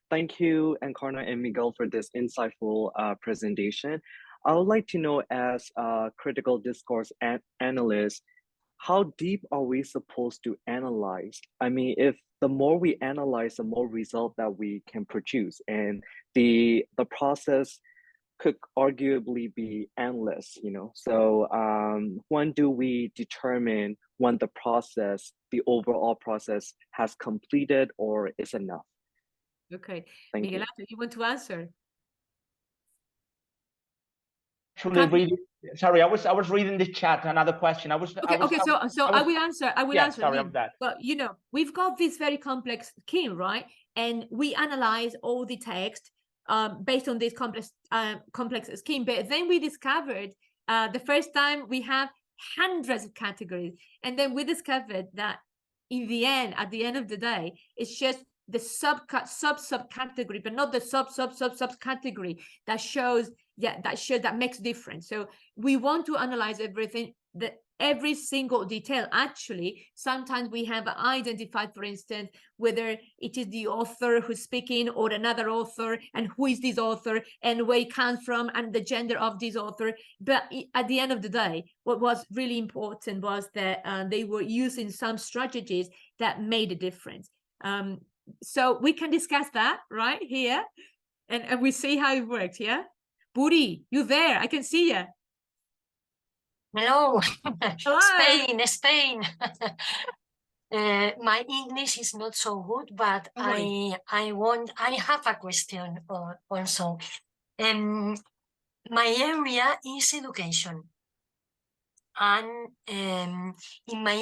Thank you, Encarna and Miguel, for this insightful presentation. I would like to know, as a critical discourse analyst, how deep are we supposed to analyze? I mean, if the more we analyze, the more result that we can produce, and the process could arguably be endless, you know? So when do we determine when the overall process has completed or is enough? Okay, Miguel, you want to answer? Actually, sorry, I was reading the chat. Another question. I will answer. I will answer. Sorry, that. But you know, we've got this very complex scheme, right? And we analyze all the text. based on this complex scheme. But then we discovered the first time we have hundreds of categories, and then we discovered that in the end, at the end of the day, it's just the subcategory, but not the subcategory that shows that makes difference. So we want to analyze everything, every single detail. Actually, sometimes we have identified, for instance, whether it is the author who's speaking or another author, and who is this author and where it comes from and the gender of this author. But at the end of the day, what was really important was that they were using some strategies that made a difference. So we can discuss that right here, and we see how it works. Yeah, Buri, you there? I can see you. Hello. Hello. Spain. My English is not so good, but I have a question also. My area is education, and in my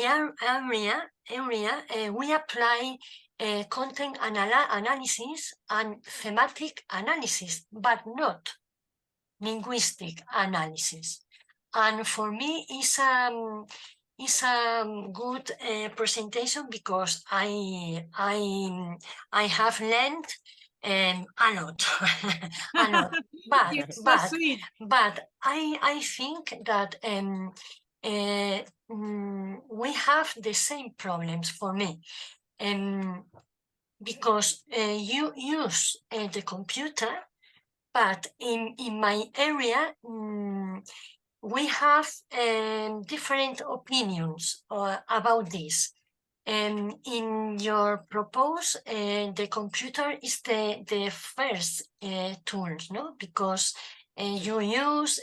area we apply content analysis and thematic analysis, but not linguistic analysis. And for me, it's a good presentation, because I have learned a lot, a lot. But I think that we have the same problems for me, because you use the computer, but in my area we have different opinions about this. In your propose, the computer is the first tool, no? Because you use,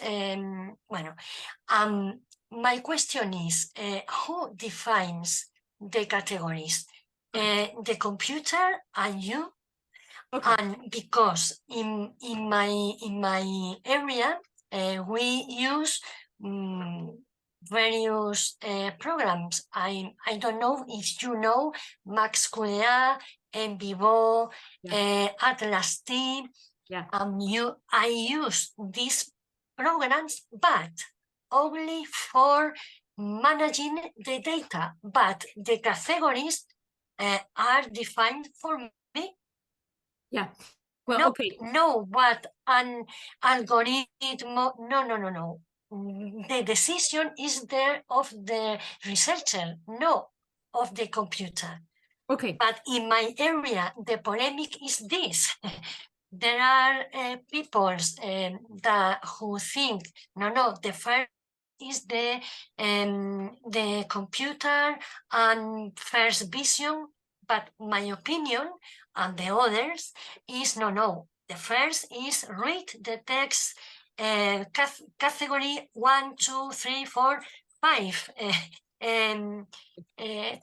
my question is, who defines the categories? The computer and you? Okay. And because in my area, we use various programs. I don't know if you know Max QA, NVivo, Atlas T. Yeah. I use these programs, but only for managing the data. But the categories are defined for me. Yeah. Well, no, okay. No, but an algorithm, no. The decision is there of the researcher, no of the computer. Okay. But in my area, the polemic is this. There are people who think, no, the first is the computer and first vision, but my opinion and the others is no. The first is read the text, category 1, 2, 3, 4, 5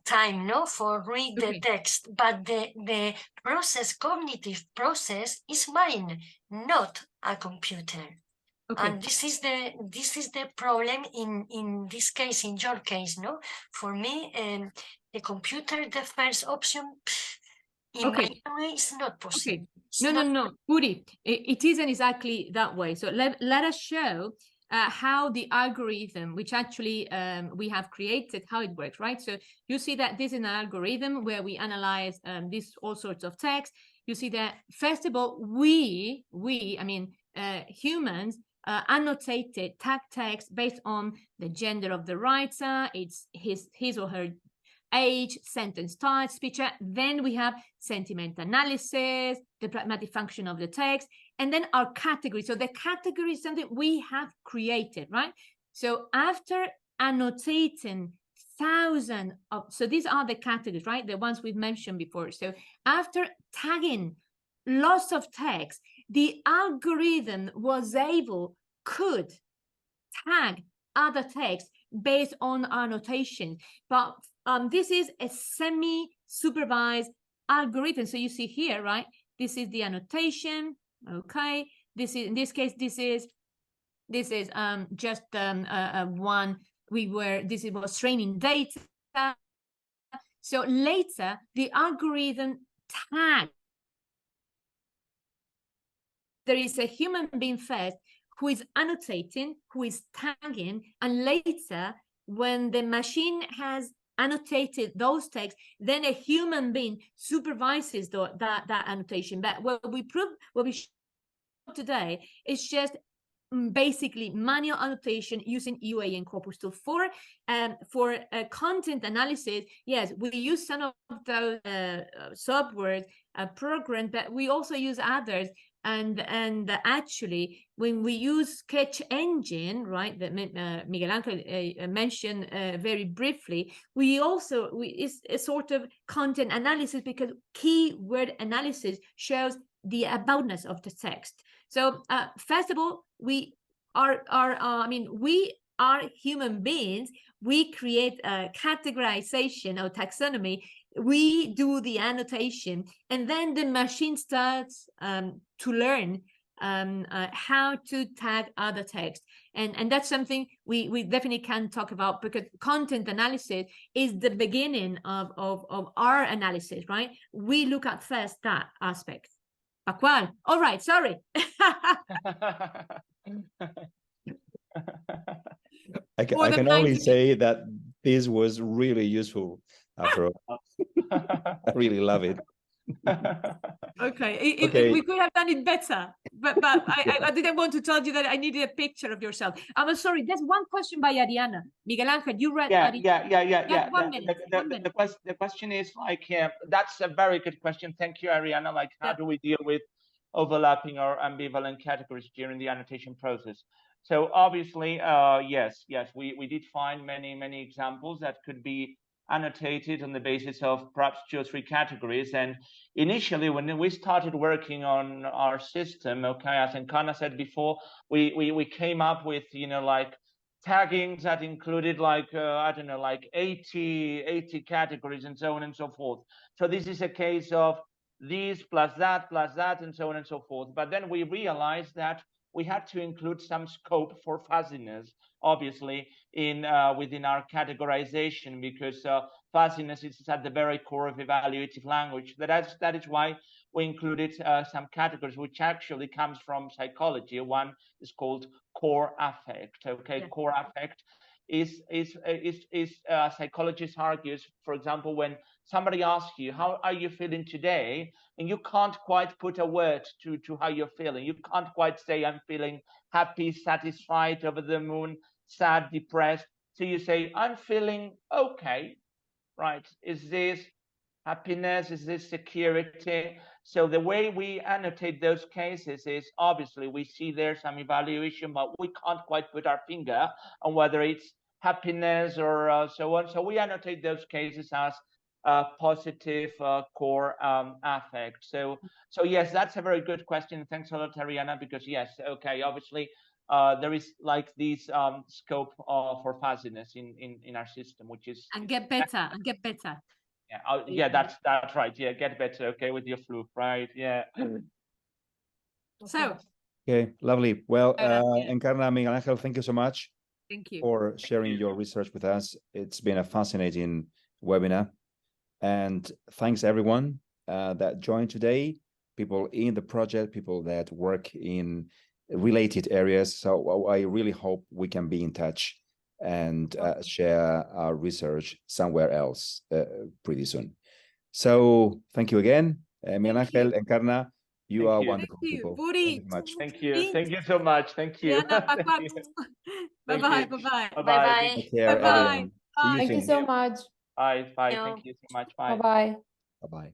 time, no, for read the text. But the process, cognitive process, is mine, not a computer. Okay. And this is the problem in this case, in your case, no. For me, the computer, the first option. In my way, it's not possible. Okay. No, Uri, it isn't exactly that way. So let us show how the algorithm, which actually we have created, how it works, right? So you see that this is an algorithm where we analyze all sorts of text. You see that, first of all, humans annotated tag text based on the gender of the writer, it's his or her age, sentence type, speech. Then we have sentiment analysis, the pragmatic function of the text, and then our category. So the category is something we have created, right? So after annotating thousands of, so these are the categories, right? The ones we've mentioned before. So after tagging lots of text, the algorithm could tag other text based on annotation. But this is a semi-supervised algorithm. So you see here, right? This is the annotation. Okay. This is, in this case, this is just one. This was training data. So later, the algorithm tagged there is a human being first who is annotating, who is tagging, and later, when the machine has annotated those texts, then a human being supervises that annotation. But what we show today is just basically manual annotation using UA and Corpus tool. For content analysis, yes, we use some of those software programs, but we also use others. And actually, when we use Sketch Engine, right, that Miguel Ángel mentioned very briefly, it's a sort of content analysis, because keyword analysis shows the aboutness of the text. So first of all, we are human beings. We create a categorization or taxonomy. We do the annotation, and then the machine starts to learn how to tag other text. And that's something we definitely can talk about, because content analysis is the beginning of our analysis, right? We look at first that aspect. ¿Cuál? All right, sorry. I can only say that this was really useful, after all. I really love it. Okay. We could have done it better, but I didn't want to tell you that I needed a picture of yourself. I'm sorry. There's one question by Ariana. Miguel Ángel, you read. Yeah. One minute. The question is like, that's a very good question. Thank you, Ariana. Like, how do we deal with overlapping or ambivalent categories during the annotation process? So obviously, yes, we did find many examples that could be annotated on the basis of perhaps 2 or 3 categories. And initially, when we started working on our system, okay, as Encarna said before, we came up with, like taggings that included like, I don't know, like 80 categories and so on and so forth. So this is a case of these plus that, and so on and so forth. But then we realized that we had to include some scope for fuzziness, obviously, in within our categorization, because fuzziness is at the very core of evaluative language. That is why we included some categories, which actually comes from psychology. One is called core affect. Okay, yeah. Core affect is psychologist argues, for example, when somebody asks you, how are you feeling today? And you can't quite put a word to how you're feeling. You can't quite say, I'm feeling happy, satisfied, over the moon, sad, depressed. So you say, I'm feeling okay, right? Is this happiness? Is this security? So the way we annotate those cases is, obviously, we see there's some evaluation, but we can't quite put our finger on whether it's happiness or so on. So we annotate those cases as positive core affect. So yes, that's a very good question. Thanks a lot, Ariana, because yes, okay, obviously there is like this scope for fuzziness in our system, which is and get better. Yeah, that's right. Yeah, get better. Okay, with your flu, right? Yeah. So. Okay, lovely. Well, Encarna, Miguel Ángel, thank you so much. Thank you for sharing your research with us. It's been a fascinating webinar. And thanks everyone that joined today, people in the project, people that work in related areas. So I really hope we can be in touch and share our research somewhere else pretty soon. So thank you again. Miguel Ángel, Encarna, you are wonderful people. Thank you so much. Thank you so much. Thank you. Bye-bye. Bye-bye. Take care, everyone. See you soon. Thank you so much. Bye. Thank you so much. Bye. Bye-bye. Bye-bye.